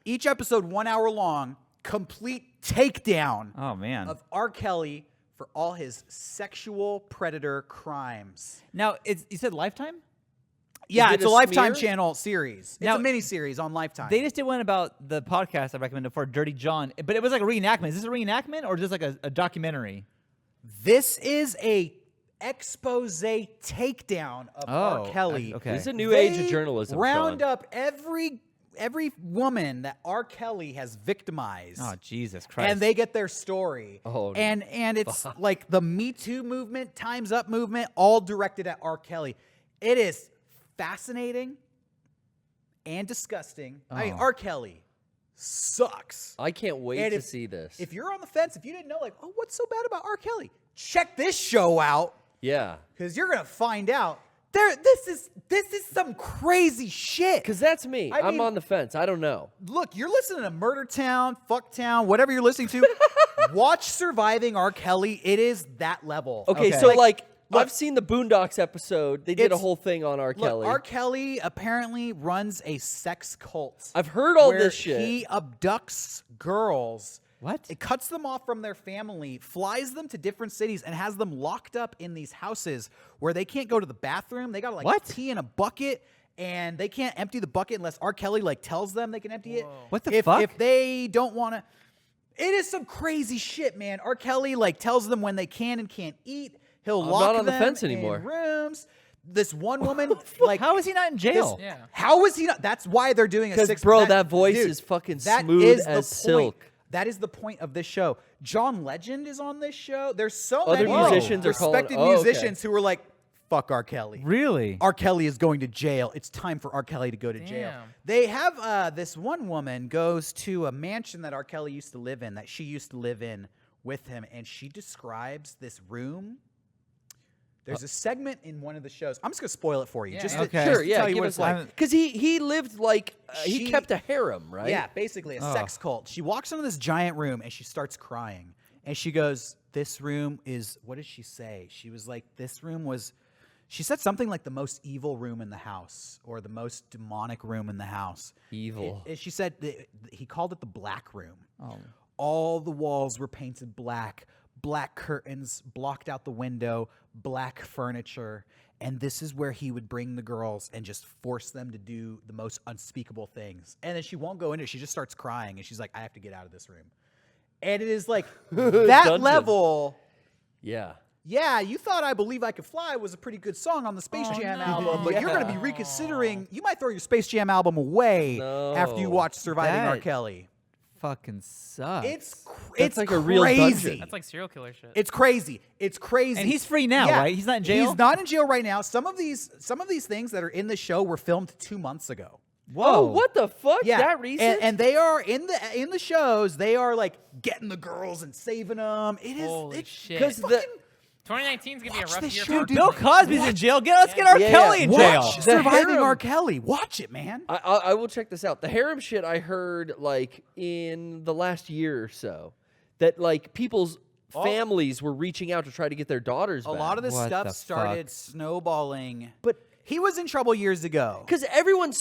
each episode 1 hour long, complete takedown Oh man. of R. Kelly for all his sexual predator crimes. Now you said Lifetime? Yeah, it it's a a Lifetime smear? channel series. It's Now- a miniseries on Lifetime. They just did one about the podcast I recommended for Dirty John, but it was like a reenactment. Is this a reenactment or just like a documentary? This is a expose takedown of R. Kelly. Okay. This is a new age of They journalism. round Sean. up every woman that R. Kelly has victimized. Oh Jesus Christ! And they get their story. Oh, and it's like the Me Too movement, Time's Up movement, all directed at R. Kelly. It is fascinating and disgusting. I mean, Oh. R. Kelly sucks. I can't wait And to if- see this. If you're on the fence, if you didn't know, like, oh, what's so bad about R. Kelly? Check this show out yeah. because you're gonna find out. This is some crazy shit. Because that's me. I I'm mean- on the fence. I don't know. Look, you're listening to Murder Town, Fuck Town, whatever you're listening to. Watch Surviving R. Kelly. It is that level. Okay, Okay. so look, I've seen the Boondocks episode. They did a It's- whole thing on R. Look, Kelly. R. Kelly apparently runs a sex cult. I've heard all where this shit. He abducts girls. What? It cuts them off from their family, flies them to different cities, and has them locked up in these houses where they can't go to the bathroom. They gotta like What? pee in a bucket, and they can't empty the bucket unless R. Kelly like tells them they can empty it. What the if, fuck? If they don't want to, it is some crazy shit, man. R. Kelly like tells them when they can and can't eat. He'll I'm lock not on the them fence in anymore. rooms. This one woman, like, How is he not in jail? Yeah. how is he not? That's why they're doing a 'Cause, 6. bro, that voice dude, is fucking that smooth is the as point. silk. That is the point of this show. John Legend is on this show. There's so Other many musicians are calling- respected oh, okay. musicians who are like, "Fuck R. Kelly." Really? R. Kelly is going to jail. It's time for R. Kelly to go to jail. Damn. They have this one woman goes to a mansion that R. Kelly used to live in, that she used to live in with him, and she describes this room. There's a segment in one of the shows. I'm just gonna spoil it for you. Yeah, just yeah. to, Okay. just Sure, to yeah. tell you Give what us it's like. like because he lived like he She- kept a harem, right? Yeah, basically a sex cult. She walks into this giant room and she starts crying. And she goes, "This room is," what did she say? She was like, "This room was," she said something like the most evil room in the house or the most demonic room in the house. Evil. She said he called it the black room. Oh. All the walls were painted black, black curtains blocked out the window, black furniture. And this is where he would bring the girls and just force them to do the most unspeakable things. And then she won't go into it. She just starts crying. And she's like, "I have to get out of this room." And it is like that Dungeon. level. Yeah. Yeah, you thought "I Believe I Could Fly" was a pretty good song on the Space Jam album, but you're going to be reconsidering. You might throw your Space Jam album away after you No. watch Surviving R. That- Kelly. Fucking sucks. It's like a real crazy. dungeon. That's like serial killer shit. It's crazy. It's crazy. And he's free now, right? He's not in jail? He's not in jail right now. Some of these things that are in the show were filmed 2 months ago. Whoa. Oh, what the fuck? Yeah, That recent? and they are in the shows. They are like getting the girls and saving them. It is Holy it's shit. Because the 2019 is gonna be a Watch rough this year. show, for dude. Bill Cosby's in jail. Let's get R. Yeah. Kelly in jail. Watch The Surviving harem- R. Kelly. Watch it, man. I will check this out. The harem shit I heard like in the last year or so, that like people's families were reaching out to try to get their daughters back. A lot of this What stuff the started snowballing. But he was in trouble years ago. because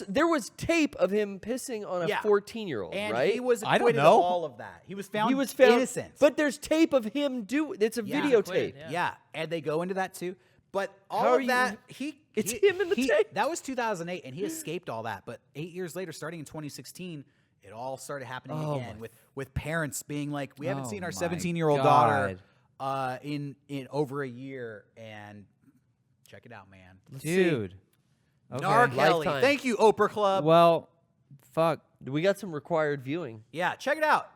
there was tape of him pissing on a Yeah. 14-year-old, And right? he was I don't acquitted of know. all of that. He was found innocent. But there's tape of him it's a Yeah. videotape. yeah, and they go into that too. But all How are of you- that, It's him in the tape. That was 2008, and he escaped all that. But 8 years later, starting in 2016, it all started happening again with parents being like, "We haven't Oh seen our my 17-year-old daughter in over a year," and check it out, man. Dude. Okay. R. Kelly. Lifetime. Thank you, Oprah Club. Well, fuck. We got some required viewing. Yeah, check it out.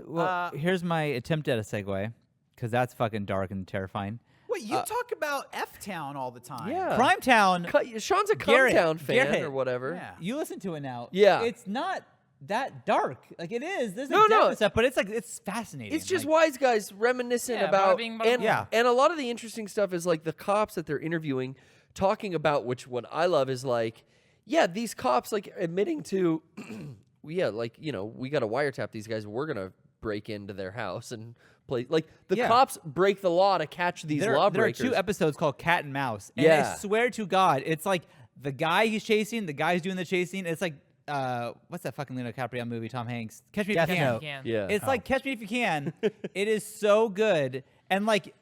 Well, here's my attempt at a segue, because that's fucking dark and terrifying. Wait, you talk about F-Town all the time. Yeah. Crime Town. Sean's a Garrett, Cumtown fan Garrett. or whatever. Yeah. You listen to it now. Yeah. It's not that dark. Like, it is. There's No, like no. depth and stuff, but it's fascinating. It's just like, wise guys reminiscent Yeah, about bada bing, bada boom. Yeah. and a lot of the interesting stuff is like the cops that they're interviewing talking about, which what I love is like, yeah, these cops like admitting to yeah, like, you know, we got to wiretap these guys. We're going to break into their house and play like the Yeah. cops break the law to catch these there are lawbreakers. 2 episodes called Cat and Mouse. And Yeah. I swear to God, it's like the guy he's chasing, the guy's doing the chasing. It's like, what's that fucking Leonardo DiCaprio movie, Tom Hanks? Catch Me If Death You Can. Note. Yeah. It's like Catch Me If You Can. It is so good. And like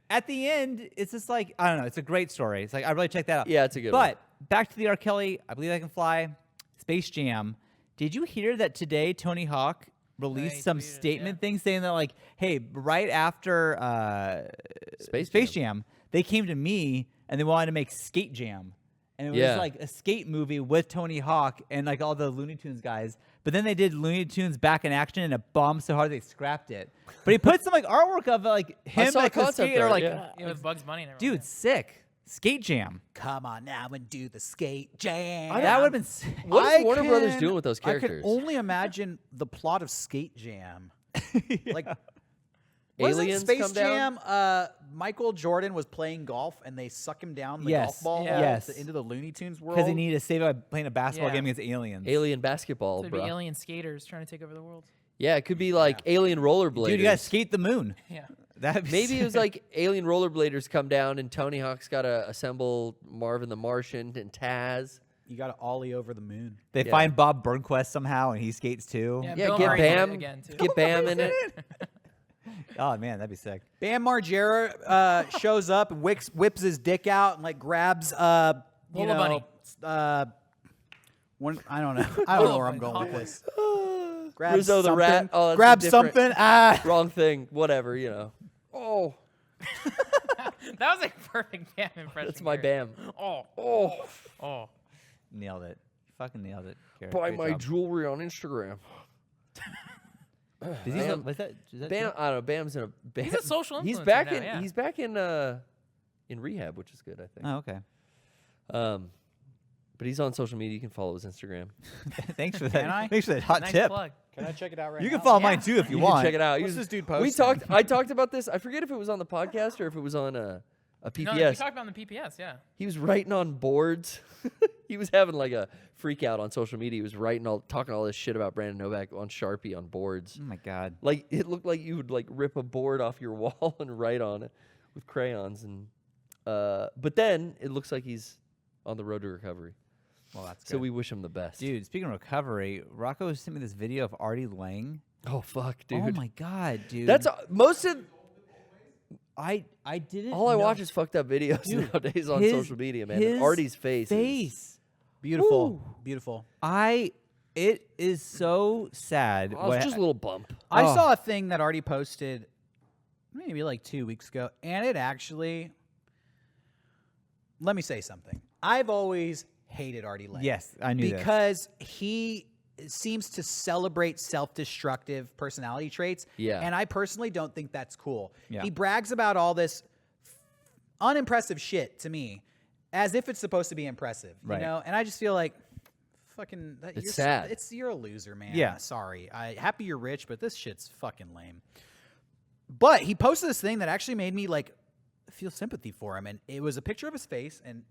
at the end, it's just like, I don't know, it's a great story. It's like, I really check that out. Yeah, it's a good But one. back to the R. Kelly, I Believe I Can Fly, Space Jam. Did you hear that today Tony Hawk released he some tweeted, statement yeah. thing saying that like, hey, right after Space Jam, they came to me and they wanted to make Skate Jam. And it was Yeah. like a skate movie with Tony Hawk and like all the Looney Tunes guys. But then they did Looney Tunes Back in Action and it bombed so hard they scrapped it. But he put some like artwork of like him saw a like the concept skater, art, like, yeah. Yeah, with Bugs Bunny and everyone. dude, sick. Skate Jam. Come on now and do the skate jam. That would have been sick. What is Warner Brothers can- doing with those I characters? can only imagine the plot of Skate Jam. Like Aliens Space come down? Jam. Michael Jordan was playing golf and they suck him down the Yes, golf ball yeah. yes. into the Looney Tunes world. Because he needed to save it by playing a basketball Yeah. game against aliens. Alien basketball, So it'd be bro. alien skaters trying to take over the world. Yeah, it could be like alien rollerbladers. Dude, you gotta skate the moon. Yeah. That'd be Maybe it was sick. like alien rollerbladers come down and Tony Hawk's got to assemble Marvin the Martian and Taz. You got to ollie over the moon. they yeah. find Bob Burnquist somehow and he skates too. Yeah, Yeah, Bill get Murray did it Bam, again, too. get Bam in it. Oh man, that'd be sick. Bam Margera shows up and whips his dick out and like grabs Lola Bunny. One I don't know. I don't know where I'm going with this. Grabs Rizzo the something. rat. Oh, that's a grabs different- something. Ah. Wrong thing. Whatever, you know. Oh, That was a perfect Bam impression. that's my Garrett. Bam. Oh, Oh, oh. Nailed it. Fucking nailed it. Garrett. buy Great my job. jewelry on Instagram. Is he Bam. still- was that, is that Bam, I don't know. Bam's in a. Bam, He's a social He's influencer back now, in. yeah. He's back in rehab, which is good, I think. Oh, okay. But he's on social media. You can follow his Instagram. Thanks for Can that. I? Thanks for that hot Nice tip. plug. Can I check it out right You now? can follow Yeah. mine too if you, You want. can check it out. What's this dude We posting? talked. I talked about this. I forget if it was on the podcast or if it was on a PPS. No, we talked about it on the PPS, yeah. He was writing on boards. He was having like a freak out on social media. He was talking all this shit about Brandon Novak on Sharpie on boards. Oh my god. Like it looked like you would like rip a board off your wall and write on it with crayons. And but then it looks like he's on the road to recovery. Well, that's So we wish him the best. Dude, speaking of recovery, Rocco sent me this video of Artie Lange. Oh fuck, dude. Oh my god, dude. That's most of I didn't all I know- watch is fucked up videos Dude, nowadays on his- social media, man. his And Artie's face. beautiful. Ooh. Beautiful. It is so sad. Oh, it's just a little bump. I Oh. saw a thing that Artie posted maybe like 2 weeks ago, and it actually. Let me say something. I've always hated Artie Lange. Yes, I knew that. because he seems to celebrate self-destructive personality traits. Yeah. And I personally don't think that's cool. Yeah. He brags about all this unimpressive shit to me as if it's supposed to be impressive. Right. You know? And I just feel like fucking It's sad. You're a loser, man. Yeah. Sorry. Happy you're rich, but this shit's fucking lame. But he posted this thing that actually made me like feel sympathy for him. And it was a picture of his face, and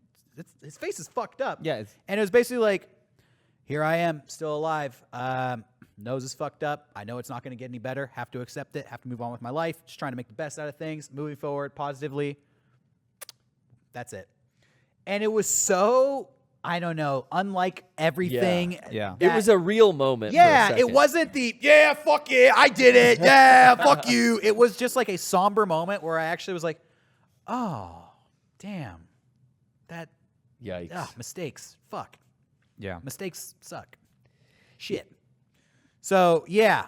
his face is fucked up. Yeah, and it was basically like, here I am, still alive. Nose is fucked up. I know it's not going to get any better. Have to accept it. Have to move on with my life. Just trying to make the best out of things. Moving forward positively. That's it. And it was so, I don't know, unlike everything. Yeah. It was a real moment. for a Yeah, it second. wasn't the, yeah, fuck yeah, I did it. Yeah, fuck you. It was just like a somber moment where I actually was like, oh, damn. That, Yikes. mistakes. Fuck. Yeah. Mistakes suck. Shit. So, yeah.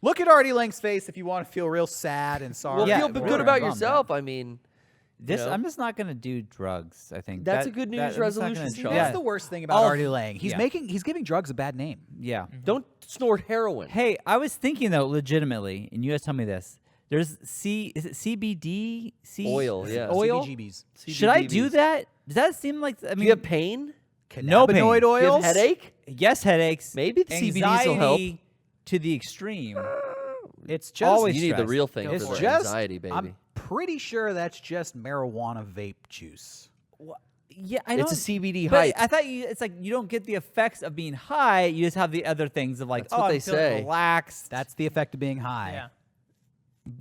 Look at Artie Lange's face if you want to feel real sad and sorry. Well, Yeah, feel we're good about bummed, yourself. I mean, This know? I'm just not gonna do drugs. I think That's a good New Year's I'm just not resolution, gonna- See, Sean. that's Yeah. the worst thing about All- Artie Lange. He's yeah. he's giving drugs a bad name. Yeah. don't snort heroin. Hey, I was thinking though, legitimately, and you guys tell me this. There's is it CBD? Oil, yeah. Oil. CBGBs. Should I do CBDBs. that? Does that seem like? I Do mean, you have pain? No pain. Cannabinoid Do Do you have oils? headache? yes, headaches. Maybe the CBDs will help. Anxiety to the extreme. It's just Always You need the stressed. real thing It's for the just anxiety, baby. I'm pretty sure that's just marijuana vape juice. Yeah, I It's don't. a CBD but hype. I thought it's like you don't get the effects of being high. You just have the other things of like, That's what I'm they feeling say. relaxed. That's the effect of being high. Yeah.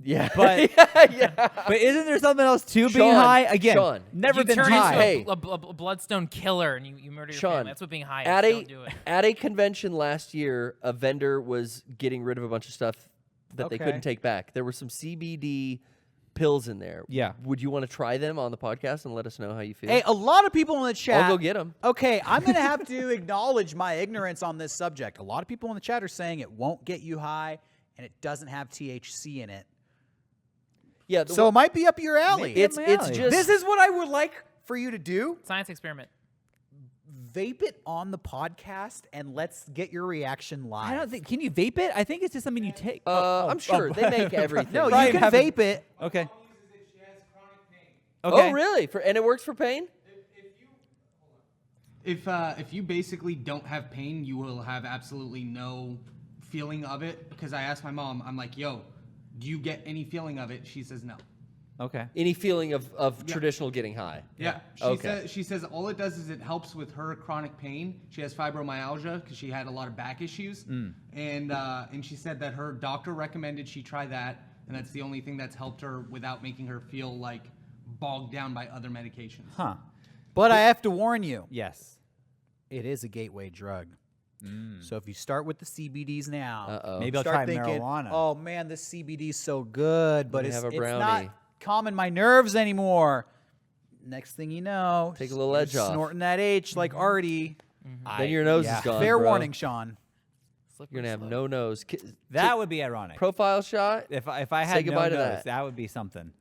Yeah, But- yeah. But isn't there something else to being Sean, high? Again, Sean, never you been turn high. Hey. into a bloodstone killer and you murder your Sean, family. That's what being high is. at Don't do it. a convention last year, a vendor was getting rid of a bunch of stuff that they Okay. couldn't take back. There were some CBD pills in there. Yeah. Would you want to try them on the podcast and let us know how you feel? Hey, a lot of people in the chat. I'll go get them. Okay, I'm going to have to acknowledge my ignorance on this subject. A lot of people in the chat are saying it won't get you high and it doesn't have THC in it. Yeah. So it might be up your alley. Maybe it's up my it's alley. just This is what I would like for you to do. Science experiment. Vape it on the podcast and let's get your reaction live. I don't think. Can you vape it? I think it's just something you take. I'm sure they make everything. No, Brian you can haven't- vape it. Okay. Oh, really? And it works for pain? If you basically don't have pain, you will have absolutely no feeling of it. Because I asked my mom, I'm like, yo, do you get any feeling of it? She says no. Okay. Any feeling of traditional getting high? Yeah. Okay. She says all it does is it helps with her chronic pain. She has fibromyalgia because she had a lot of back issues, and she said that her doctor recommended she try that, and that's the only thing that's helped her without making her feel like bogged down by other medications. Huh. But I have to warn you, Yes. it is a gateway drug. So if you start with the CBDs now, Uh-oh. Maybe I'll start try thinking, marijuana. oh man, this CBD's so good, but me it's have a not brownie. calming my nerves anymore. Next thing you know, Take a little you're edge off. snorting that H like Artie. Then your nose Yeah. is gone. Fair bro. warning, Sean. You're gonna have no nose. That would be ironic. Profile shot. If I Say had no goodbye to nose, that. would be something.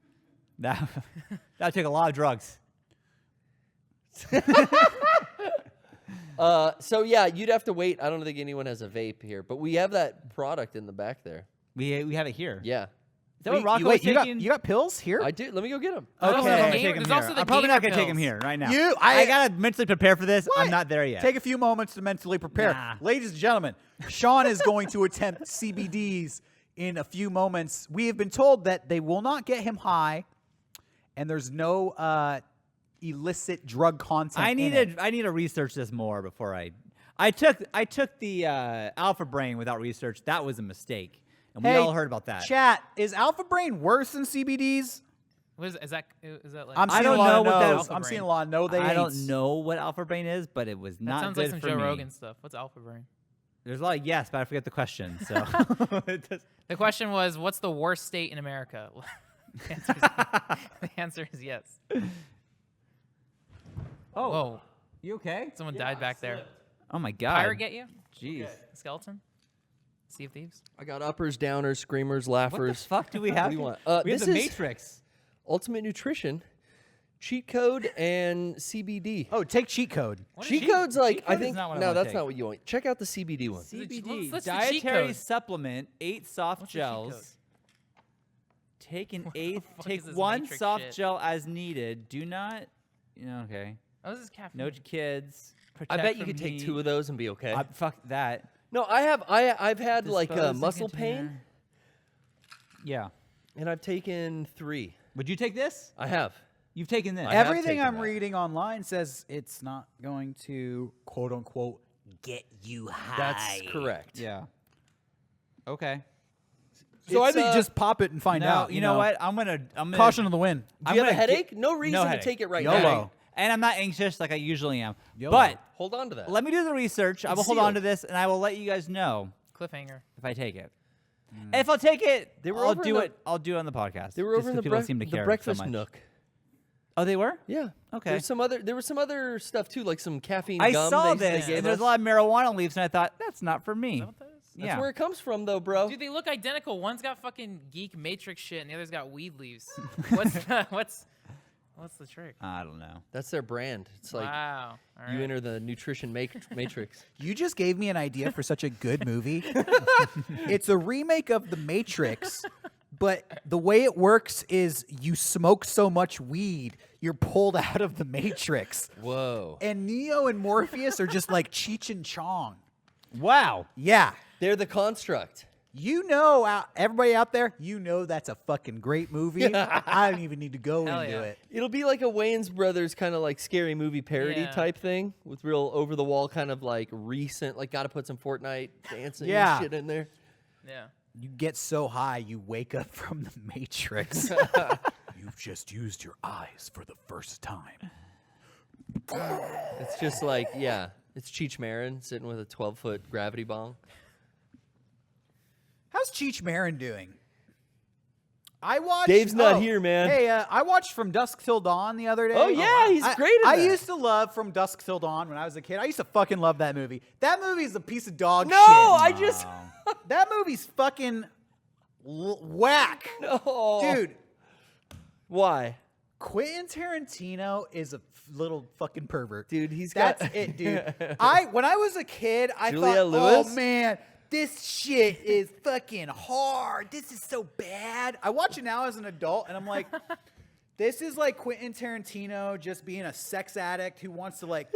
That would take a lot of drugs. So yeah, you'd have to wait. I don't think anyone has a vape here, but we have that product in the back there. We have it here. Yeah, Is that what Rocco wait, was you taking? got pills here? I do. Let me go get them. There's also Okay. the I'm I'm gamer- taking there's him also here. the I'm probably not gamer gonna take him pills. here right now. I- I gotta mentally prepare for this. I'm not there yet. Take a few moments to mentally prepare. Nah. Ladies and gentlemen, Sean is going to attempt CBDs in a few moments. We have been told that they will not get him high, and there's no illicit drug content. I need to research this more before I took the Alpha Brain without research. That was a mistake, and we Hey, all heard about that. Chat, is Alpha Brain worse than CBDs? What is that like? I'm I seeing don't a lot know of what that no's. is. I'm Alpha seeing a Brain. lot of no. They I don't ain'ts. know what Alpha Brain is, but it was That not sounds good like some for Joe me. Rogan stuff. What's Alpha Brain? There's a lot of yes, but I forget the question. So The question was, what's the worst state in America? The answer is yes. Oh, Whoa. you okay? Someone died back there. Oh my god. Pirate get you? Jeez. Skeleton? Sea of Thieves? I got uppers, downers, screamers, What the laughers. fuck do we have? do you want? we have This the is- Matrix. Ultimate Nutrition, cheat code, and CBD. Oh, take cheat code. What is cheat cheat- code's like cheat I code is think not what I no, wanna that's take. not what you want. Check out the CBD one. CBD, what's the cheat dietary code? supplement, 8 soft What's the cheat code? gels. Take an the eighth. fuck Take is this one Matrix soft shit? gel as needed. Do not. Okay. Oh, this is caffeine. No kids. I Protect bet you from could take heat. 2 of those and be okay. Fuck that. No, I've had like Dispose muscle container. pain, Yeah. and I've taken 3. Would you take this? I have. You've taken this. I have Everything taken I'm that. reading online says it's not going to quote unquote get you high. That's correct. Yeah. Okay. So I It's, think just pop it and find No, out. you know what? I'm gonna Caution to the wind. Do you have a gonna headache? No reason to headache. take it right YOLO. now. And I'm not anxious like I usually am. YOLO. But Hold on to that. let me do the research. I will hold sealed. on to this, and I will let you guys know Cliffhanger. if I take it. And if I'll take it, They were I'll over in do the- it. I'll do it on the podcast. They were just over in 'cause the, people seem to care breakfast so much. nook. Oh, they were? Yeah. Okay. There was some other stuff too, like some caffeine I gum. saw they this, gave and there's us. a lot of marijuana leaves, and I thought that's not for me. What that is? That's Yeah. where it comes from, though, bro. Dude, they look identical. One's got fucking geek matrix shit, and the other's got weed leaves. What's the trick? I don't know. That's their brand. It's like Wow. All you right. enter the nutrition matrix. You just gave me an idea for such a good movie. It's a remake of The Matrix, but the way it works is you smoke so much weed, you're pulled out of the Matrix. Whoa. And Neo and Morpheus are just like Cheech and Chong. Wow. Yeah. They're the construct. You know, everybody out there, you know that's a fucking great movie. I don't even need to go Hell into yeah. it. It'll be like a Wayans Brothers kind of like scary movie parody Yeah. type thing with real over the wall kind of like recent, like gotta put some Fortnite dancing Yeah. and shit in there. Yeah. You get so high, you wake up from the Matrix. You've just used your eyes for the first time. It's just like, yeah, it's Cheech Marin sitting with a 12-foot gravity bong. How's Cheech Marin doing? I watched. Dave's not here, man. Hey, I watched From Dusk Till Dawn the other day. Oh, yeah, he's great in I that. used to love From Dusk Till Dawn when I was a kid. I used to fucking love that movie. That movie's a piece of dog No, shit. I just That movie's fucking whack. no, Dude, Why, Quentin Tarantino is a little fucking pervert. dude? He's That's got it, dude. When I was a kid, I Juliette thought, Lewis? oh man, this shit is fucking hard. This is so bad. I watch it now as an adult, and I'm like, this is like Quentin Tarantino just being a sex addict who wants to like,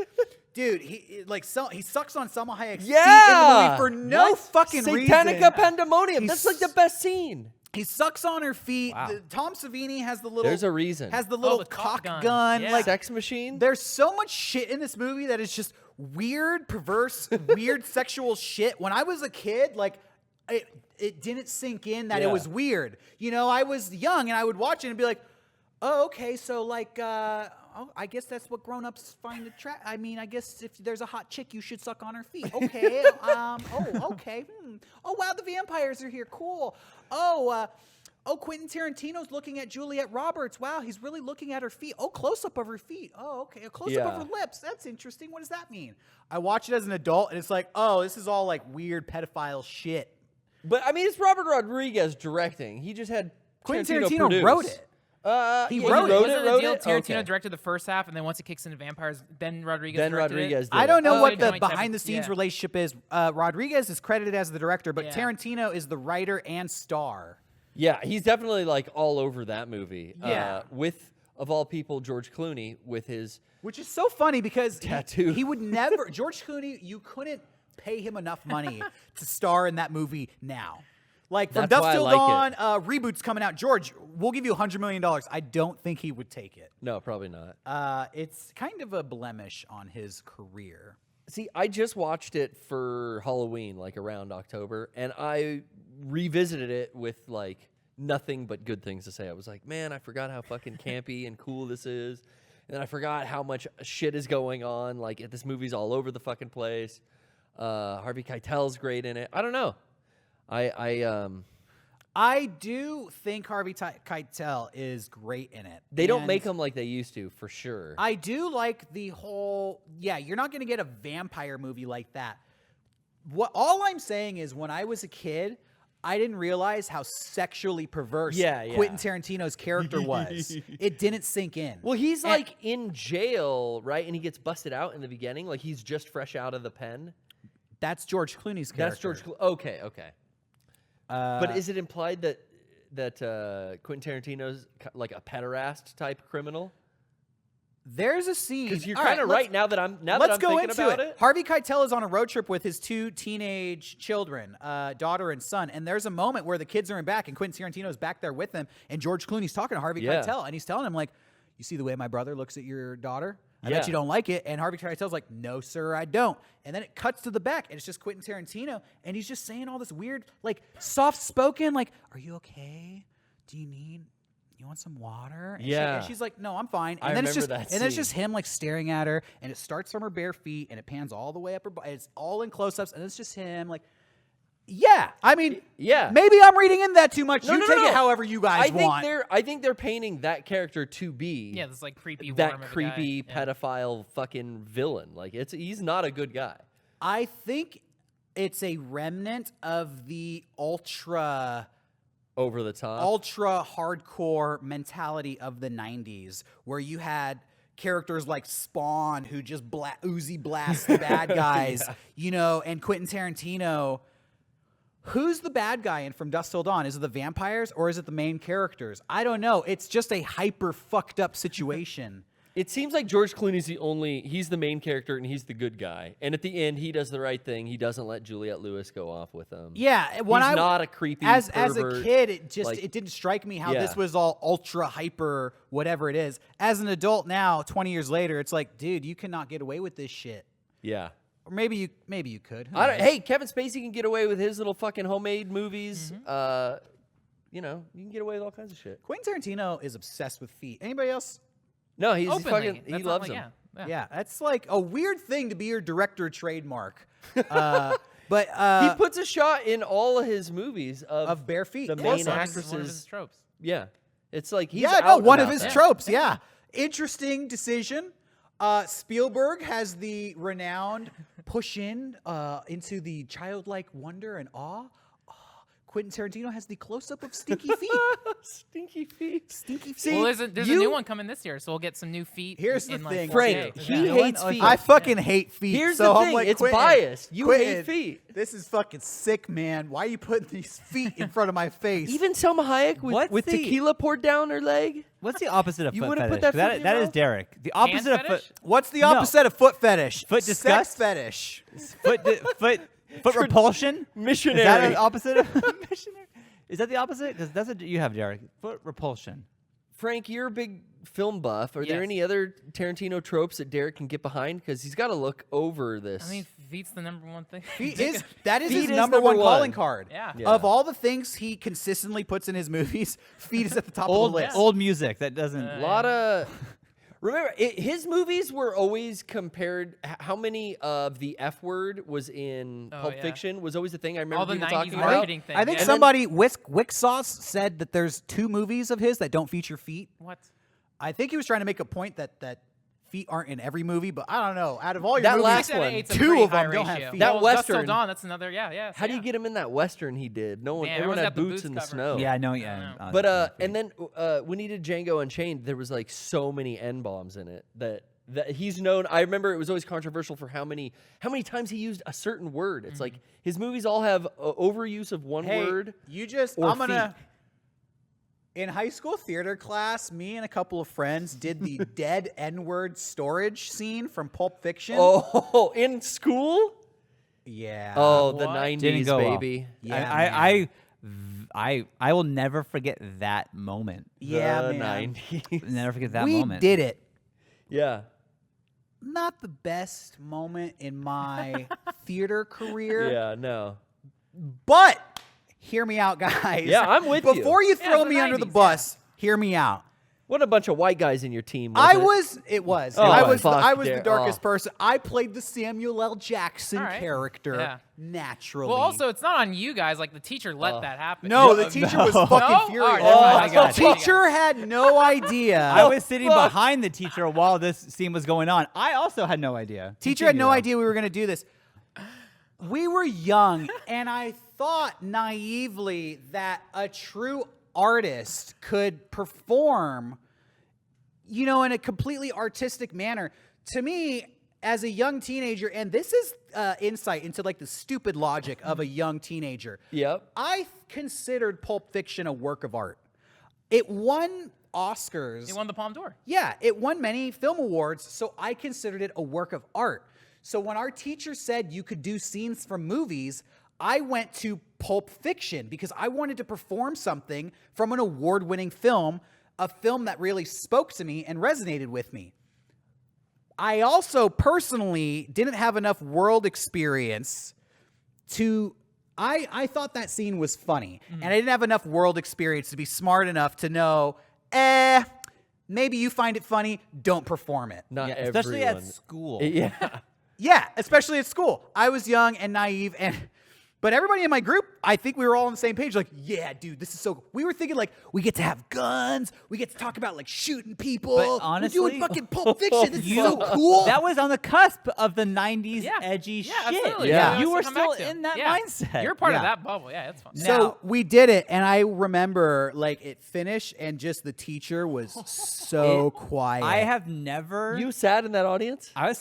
dude, he sucks on Salma Hayek's feet in the movie for no What? fucking Satanica reason. Pandemonium. He's- That's like the best scene. He sucks on her feet. Wow. Tom Savini has the little. There's a reason. Has the little the cock cock gun. gun. Yeah. Like Sex machine. there's so much shit in this movie that is just weird, perverse, weird sexual shit. When I was a kid, like it didn't sink in that it Yeah. was weird. You know, I was young and I would watch it and be like, oh, okay, so like, I guess that's what grown-ups find attractive. I mean, I guess if there's a hot chick, you should suck on her feet. Okay. Okay. Oh, wow, the vampires are here. Cool. Oh, Quentin Tarantino's looking at Juliette Roberts. Wow, he's really looking at her feet. Oh, close-up of her feet. Oh, okay. A close-up Yeah. of her lips. That's interesting. What does that mean? I watch it as an adult, and it's like, oh, this is all like weird pedophile shit. But I mean, it's Robert Rodriguez directing. He just had Quentin Tarantino Tarantino produce. wrote it. He He wrote, wrote it. it. Wasn't the deal Tarantino Okay. directed the first half, and then once it kicks into vampires, then Rodriguez Then directed Rodriguez it? did I don't know Oh, what the joint type of- behind-the-scenes yeah. relationship is. Rodriguez is credited as the director, but Yeah. Tarantino is the writer and star. Yeah, he's definitely like all over that movie. Yeah. With, of all people, George Clooney with his. Which is so funny because Tattoo. he would never... George Clooney, you couldn't pay him enough money to star in that movie now. Like, From That's Dusk why I Till like Dawn, reboot's coming out. George, we'll give you $100 million. I don't think he would take it. No, probably not. It's kind of a blemish on his career. See, I just watched it for Halloween, like around October, and I revisited it with like nothing but good things to say. I was like, man, I forgot how fucking campy and cool this is. And then I forgot how much shit is going on. Like, this movie's all over the fucking place. Harvey Keitel's great in it. I don't know. I do think Harvey Keitel is great in it. They don't And make them like they used to, for sure. I do like the whole, you're not going to get a vampire movie like that. All I'm saying is when I was a kid, I didn't realize how sexually perverse Yeah. Quentin Tarantino's character was. It didn't sink in. Well, he's And- like in jail, right? And he gets busted out in the beginning. Like, he's just fresh out of the pen. That's George Clooney's character. That's George Clooney. Okay. But is it implied that Quentin Tarantino's like a pederast type criminal? There's a scene. Because you're All kind of let's- right now that I'm Let's go thinking into about it. it. Harvey Keitel is on a road trip with his two teenage children, daughter and son, and there's a moment where the kids are in back, and Quentin Tarantino is back there with them, and George Clooney's talking to Harvey Yeah. Keitel, and he's telling him like, you see the way my brother looks at your daughter? I Yeah. bet you don't like it. And Harvey Keitel's like, no, sir, I don't. And then it cuts to the back, and it's just Quentin Tarantino, and he's just saying all this weird, like, soft-spoken, like, are you okay? Do you want some water? And she's like, no, I'm fine. And I then it's remember just that and then it's scene. just him like staring at her, and it starts from her bare feet, and it pans all the way up her butt. It's all in close-ups, and it's just him like, yeah. I mean, Yeah. maybe I'm reading into that too much. No, you no, take no, it no. however you guys want. I think they're painting that character to be Yeah, this like creepy that worm of a creepy guy. Yeah. pedophile fucking villain. Like he's not a good guy. I think it's a remnant of the ultra Over the top. hardcore mentality of the 90s, where you had characters like Spawn who just Uzi blasts the bad guys, you know, and Quentin Tarantino. Who's the bad guy in From Dusk Till Dawn? Is it the vampires or is it the main characters? I don't know. It's just a hyper fucked up situation. It seems like George Clooney's he's the main character and he's the good guy. And at the end, he does the right thing. He doesn't let Juliette Lewis go off with him. Yeah, when He's not a creepy as a pervert, kid, it just like- it didn't strike me how Yeah. this was all ultra hyper whatever it is. As an adult now, 20 years later, it's like, dude, you cannot get away with this shit. Yeah. Or maybe you could. Who I don't, knows? hey, Kevin Spacey can get away with his little fucking homemade movies. You know, you can get away with all kinds of shit. Quentin Tarantino is obsessed with feet. Anybody else? No, he's Openly. fucking. He That's not loves like- them. Yeah. Yeah, that's like a weird thing to be your director trademark. But He puts a shot in all of his movies of bare feet. The Yeah, main so One of his actresses. tropes. Yeah, it's like he's yeah, no, out one of about his that. tropes. Yeah, interesting decision. Spielberg has the renowned push into the childlike wonder and awe. Quentin Tarantino has the close-up of stinky feet. Stinky feet. Stinky feet. See, Well, there's a you- new one coming this year, so we'll get some new feet. Here's the in, like, thing, 4K. Frank, Yeah. he Yeah. hates One- feet. I fucking hate feet. Here's so the I'm thing, like, it's Quentin, biased. You Quentin, hate feet. This is fucking sick, man. Why are you putting these feet in front of my face? Even Selma Hayek What's with the- tequila poured down her leg. What's the opposite of You foot wouldn't fetish? put that foot in your that is mouth? Derrick. The opposite of fetish? foot. What's the No. opposite of foot fetish? Foot Sex disgust? fetish. Foot repulsion. Missionary. Is that the opposite of missionary? Is that the opposite? Because that's what you have, Derrick. Foot repulsion. Frank, you're a big film buff. Are there Yes. any other Tarantino tropes that Derek can get behind? Because he's got to look over this. I mean, feet's the number one thing. That is his Feet is number number one calling one. card. Yeah. Yeah. Of all the things he consistently puts in his movies, feet is at the top Old of the list. old music that doesn't. a lot of. Remember, his movies were always compared. How many of the F word was in Oh, Pulp yeah. Fiction was always the thing I remember All the people 90s talking about. marketing thing. I think yeah. somebody, Wick Sauce, said that there's 2 movies of his that don't feature feet. What? I think he was trying to make a point that feet aren't in every movie, but I don't know. Out of all your That movies, last 6 out of one. 8's a 2 pretty of them high don't have ratio. feet. That Well, Dusk Till Western- Dawn, that's another. Yeah. How do you get him in that Western he did? No one, Man, everyone everyone's had got the boots boots in the covered. snow. Yeah, I know. I Yeah. know. But and then when he did Django Unchained, there was like so many N bombs in it that he's known. I remember it was always controversial for how many times he used a certain word. It's like his movies all have overuse of one hey, word. you just, or I'm going to, in high school theater class, me and a couple of friends did the dead N-word storage scene from Pulp Fiction. Oh, in school? Yeah. Oh, the What? 90s, Didn't go well. baby. Yeah, I will never forget that moment. yeah, the man. 90s. Never forget that We moment. did it. Yeah. Not the best moment in my theater career, Yeah, no. but hear me out, guys. Yeah, I'm with you. Before you throw it's me the under the 90s, bus, hear me out. What a bunch of white guys in your team. I it? was. It was. Oh, I was. fuck, I was the Derek. darkest Oh. person. I played the Samuel L. Jackson All right. character Yeah. naturally. Well, also, it's not on you guys. Like the teacher let that happen. no, the teacher was fucking No? furious. Oh, my God. The teacher had no idea. I was sitting fuck. behind the teacher while this scene was going on. I also had no idea. Teacher had no Continue, idea we were going to do this. We were young, and I thought naively that a true artist could perform, you know, in a completely artistic manner. To me, as a young teenager, and this is insight into like the stupid logic of a young teenager. Yep. I considered Pulp Fiction a work of art. It won Oscars. He won the Palme d'Or. Yeah, it won many film awards, so I considered it a work of art. So when our teacher said you could do scenes from movies, I went to Pulp Fiction because I wanted to perform something from an award-winning film a film that really spoke to me and resonated with me. I also personally didn't have enough world experience to... I thought that scene was funny, and I didn't have enough world experience to be smart enough to know, maybe you find it funny, don't perform it. Not everyone. Especially at school. Yeah. Yeah, especially at school. I was young and naive, but everybody in my group, I think we were all on the same page. Like, yeah, dude, this is so cool. We were thinking, like, we get to have guns. We get to talk about, like, shooting people. But honestly- we're doing fucking Pulp Fiction. This is so cool. That was on the cusp of the 90s Yeah. edgy Yeah, shit. absolutely. Yeah. You were Come still back to. in that Yeah. mindset. You're part of Yeah. that bubble. Yeah, that's fun. So Now- we did it, and I remember, like, it finished, and just the teacher was so quiet. I have never... You sat in that audience? I was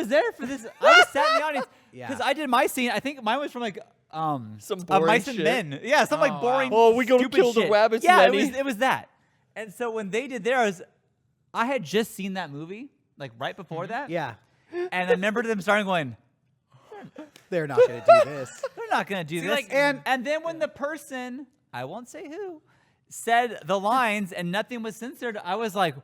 there for this. I was sat in the audience Yeah. because I did my scene. I think mine was from like Some boring Mice and shit. Men. Yeah, some like Oh, boring. wow. Oh, we gonna stupid kill the shit. rabbits, Yeah, Lenny. it was that. And so when they did theirs, I had just seen that movie like right before that. Yeah, And I remember them starting going, they're not going to do this. they're not gonna do this. like- and then when the person, I won't say who, said the lines and nothing was censored, I was like,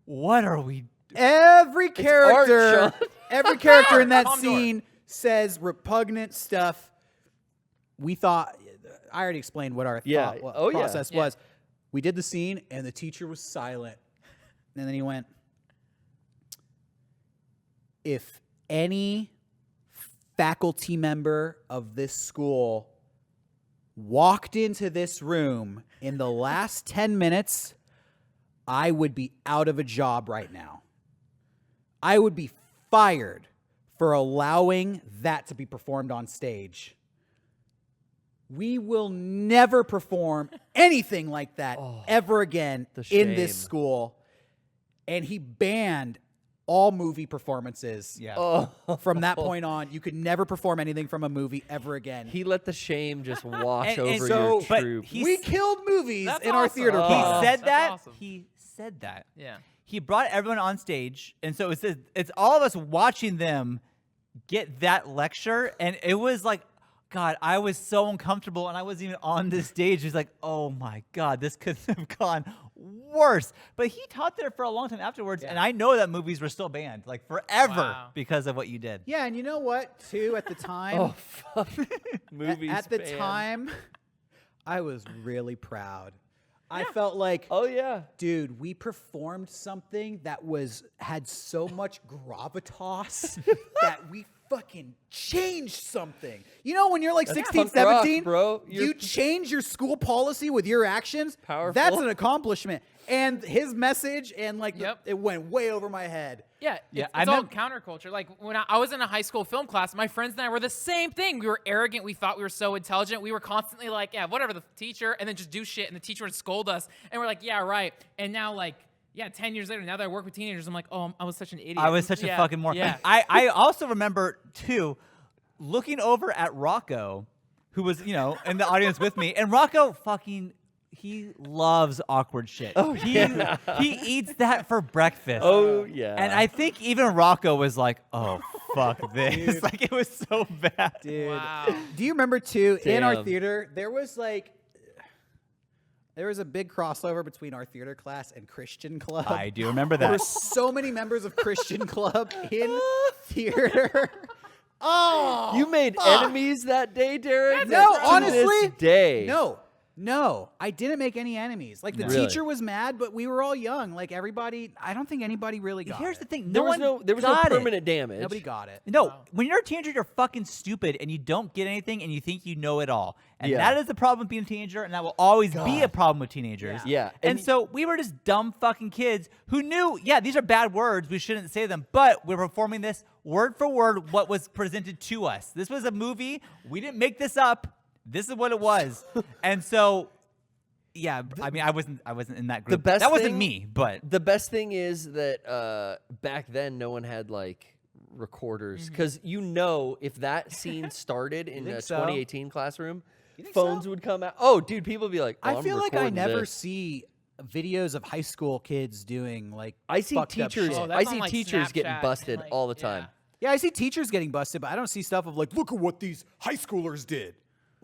what are we? Every art, character, Sean. every character in that Calm door. scene says repugnant stuff. We thought, I already explained what our Yeah. thought, what Oh, yeah. process Yeah. was. We did the scene, and the teacher was silent. And then he went, if any faculty member of this school walked into this room in the last 10 minutes, I would be out of a job right now. I would be fired for allowing that to be performed on stage. We will never perform anything like that ever again the in this shame. school. And he banned all movie performances. Yeah. Oh. From that point on, you could never perform anything from a movie ever again. He let the shame just wash And over so- your but troop. he- We killed movies That's in our awesome. theater. He He class. said That's that. awesome. He said that. Yeah. He brought everyone on stage, and so it's all of us watching them get that lecture, and it was like, God, I was so uncomfortable, and I wasn't even on this stage. It was like, oh my God, this could have gone worse. But he taught there for a long time afterwards, and I know that movies were still banned, like forever, Wow. because of what you did. Yeah, and you know what, too, at the time, Oh, fuck. Movies at the banned. time, I was really proud. I felt like, Oh, yeah. dude, we performed something that had so much gravitas that we fucking changed something. You know, when you're like 16, punk rock, 17, bro. you change your school policy with your actions. Powerful. That's an accomplishment. And his message and like Yep. it went way over my head. Yeah, Yeah, it's, I it's all mem- counterculture. Like when I was in a high school film class, my friends and I were the same thing. We were arrogant. We thought we were so intelligent. We were constantly like, yeah, whatever, the teacher, and then just do shit, and the teacher would scold us, and we're like, yeah, right. And now, like, yeah, 10 years later, now that I work with teenagers, I'm like, oh, I was such an idiot. I was such a Yeah, fucking moron. Yeah. I also remember, too, looking over at Rocco, who was, in the audience with me, and Rocco fucking... He loves awkward shit. Oh, he eats that for breakfast. Oh, yeah. And I think even Rocco was like, "Oh, fuck this!" Like it was so bad. Dude. Wow. Do you remember too in our Damn. theater there was a big crossover between our theater class and Christian club. I do remember There were that. so many members of Christian club in theater. Oh, You made fuck. enemies that day, Derrick? No, To honestly, this day. No, I didn't make any enemies. Like the Really? teacher was mad, but we were all young. Like everybody, I don't think anybody really got Here's it. the thing: There was one no got it. permanent damage. Nobody got it. No, when you're a teenager, you're fucking stupid and you don't get anything and you think you know it all. And Yeah. that is the problem with being a teenager, and that will always be a problem with teenagers. Yeah. And so we were just dumb fucking kids who knew, yeah, these are bad words. We shouldn't say them. But we're performing this word for word what was presented to us. This was a movie. We didn't make this up. This is what it was. And so, yeah, I mean, I wasn't in that group. best that wasn't thing- me, but The best thing is that back then no one had like recorders because if that scene started in think a so? 2018 classroom, think phones so? would come out. Oh, dude, people would be like, oh, I I'm feel like I recording never this. see videos of high school kids doing like I see fucked up teachers. shit. Oh, that's I on, see like, teachers getting Snapchat busted and, like, all the yeah. time. Yeah, I see teachers getting busted, but I don't see stuff of like, look at what these high schoolers did.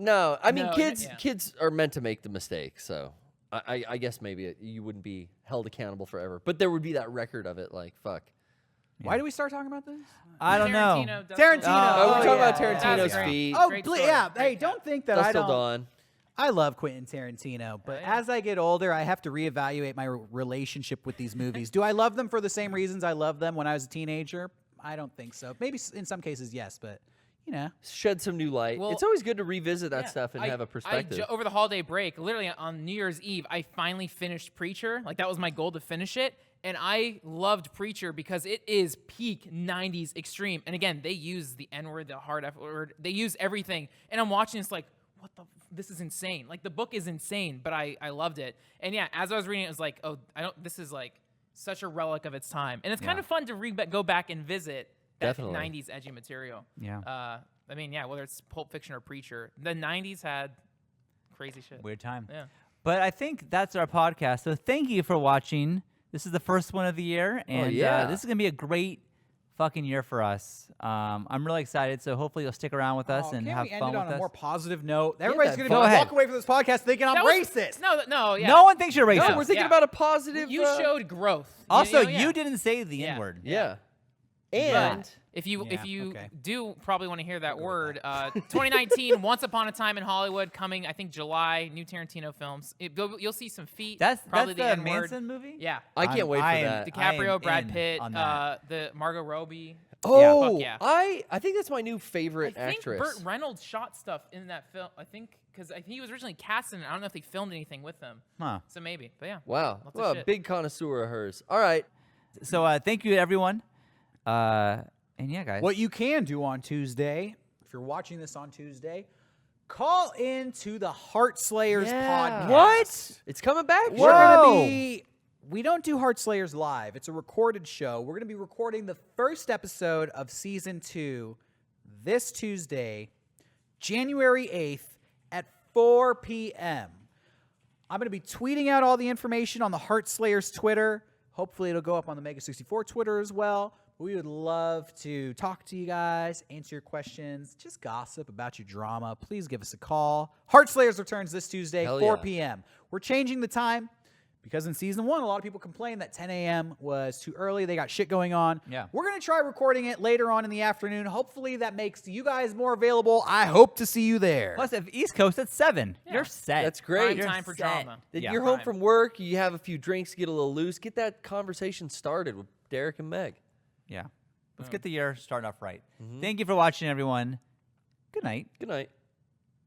No, I mean No, kids. yeah. Kids are meant to make the mistake. So I guess maybe you wouldn't be held accountable forever, but there would be that record of it. Like, fuck. Why do we start talking about this? I don't know. Tarantino. Oh, we're talking about yeah. Tarantino's That's great. feet. Oh, Great ble- story. yeah. Great Hey, cat. don't think that Dust I till don't. dawn. I love Quentin Tarantino, but yeah. as I get older, I have to reevaluate my relationship with these movies. Do I love them for the same reasons I loved them when I was a teenager? I don't think so. Maybe in some cases, yes, but you know. Shed some new light. Well, it's always good to revisit that Yeah, stuff and have a perspective. Over the holiday break, literally on New Year's Eve, I finally finished Preacher. Like, that was my goal to finish it. And I loved Preacher because it is peak 90s extreme. And again, they use the N-word, the hard F word. They use everything. And I'm watching this like, what the this is insane. Like, the book is insane, but I loved it. And yeah, as I was reading it, was like, oh, this is like such a relic of its time. And it's kind of fun to go back and visit that Definitely. 90s edgy material. Yeah. I mean, yeah, whether it's Pulp Fiction or Preacher, the 90s had crazy shit. Weird time. Yeah. But I think that's our podcast. So thank you for watching. This is the first one of the year, and yeah. this is gonna be a great fucking year for us. I'm really excited. So hopefully you'll stick around with us Oh, and can't have we end fun it with on a us. more positive note? Everybody's that going to Go ahead. walk away from this podcast thinking I'm That was- racist. No, yeah. No one thinks you're racist. No, we're thinking Yeah. about a positive. You showed growth. Also, yeah. you didn't say the Yeah. N-word. Yeah. But And if you okay. do probably want to hear that word, 2019, Once Upon a Time in Hollywood, coming I think July. New Tarantino films. You'll see some feet. That's probably the the N-word. Manson movie. Yeah. I can't wait for that. DiCaprio, Brad in Pitt, on that. the Margot Robbie. Oh, Fuck yeah. I think that's my new I favorite think actress. Burt Reynolds shot stuff in that film. I think because he was originally cast in it. I don't know if they filmed anything with him. Huh. So maybe. But yeah. Wow, Lots of well, shit. big connoisseur of hers. All right, So thank you everyone. And yeah, guys. What you can do on Tuesday, if you're watching this on Tuesday, call into the HeartSlayers Yeah. podcast. What? it's coming back. We're Whoa. going to be... We don't do HeartSlayers live. It's a recorded show. We're going to be recording the first episode of Season 2 this Tuesday, January 8th at 4 p.m. I'm going to be tweeting out all the information on the HeartSlayers Twitter. Hopefully it'll go up on the Mega64 Twitter as well. We would love to talk to you guys, answer your questions, just gossip about your drama. Please give us a call. HeartSlayers returns this Tuesday, Hell 4 yeah. p.m. We're changing the time because in Season 1, a lot of people complained that 10 a.m. was too early. They got shit going on. Yeah. We're going to try recording it later on in the afternoon. Hopefully that makes you guys more available. I hope to see you there. Plus, if East Coast, that's 7. Yeah. You're set. That's great. Prime You're time for set. drama. Then Yeah. you're home Prime. from work. You have a few drinks, get a little loose. Get that conversation started with Derrick and Meg. Yeah. Let's get the year started off right. Thank you for watching, everyone. Good night. Good night.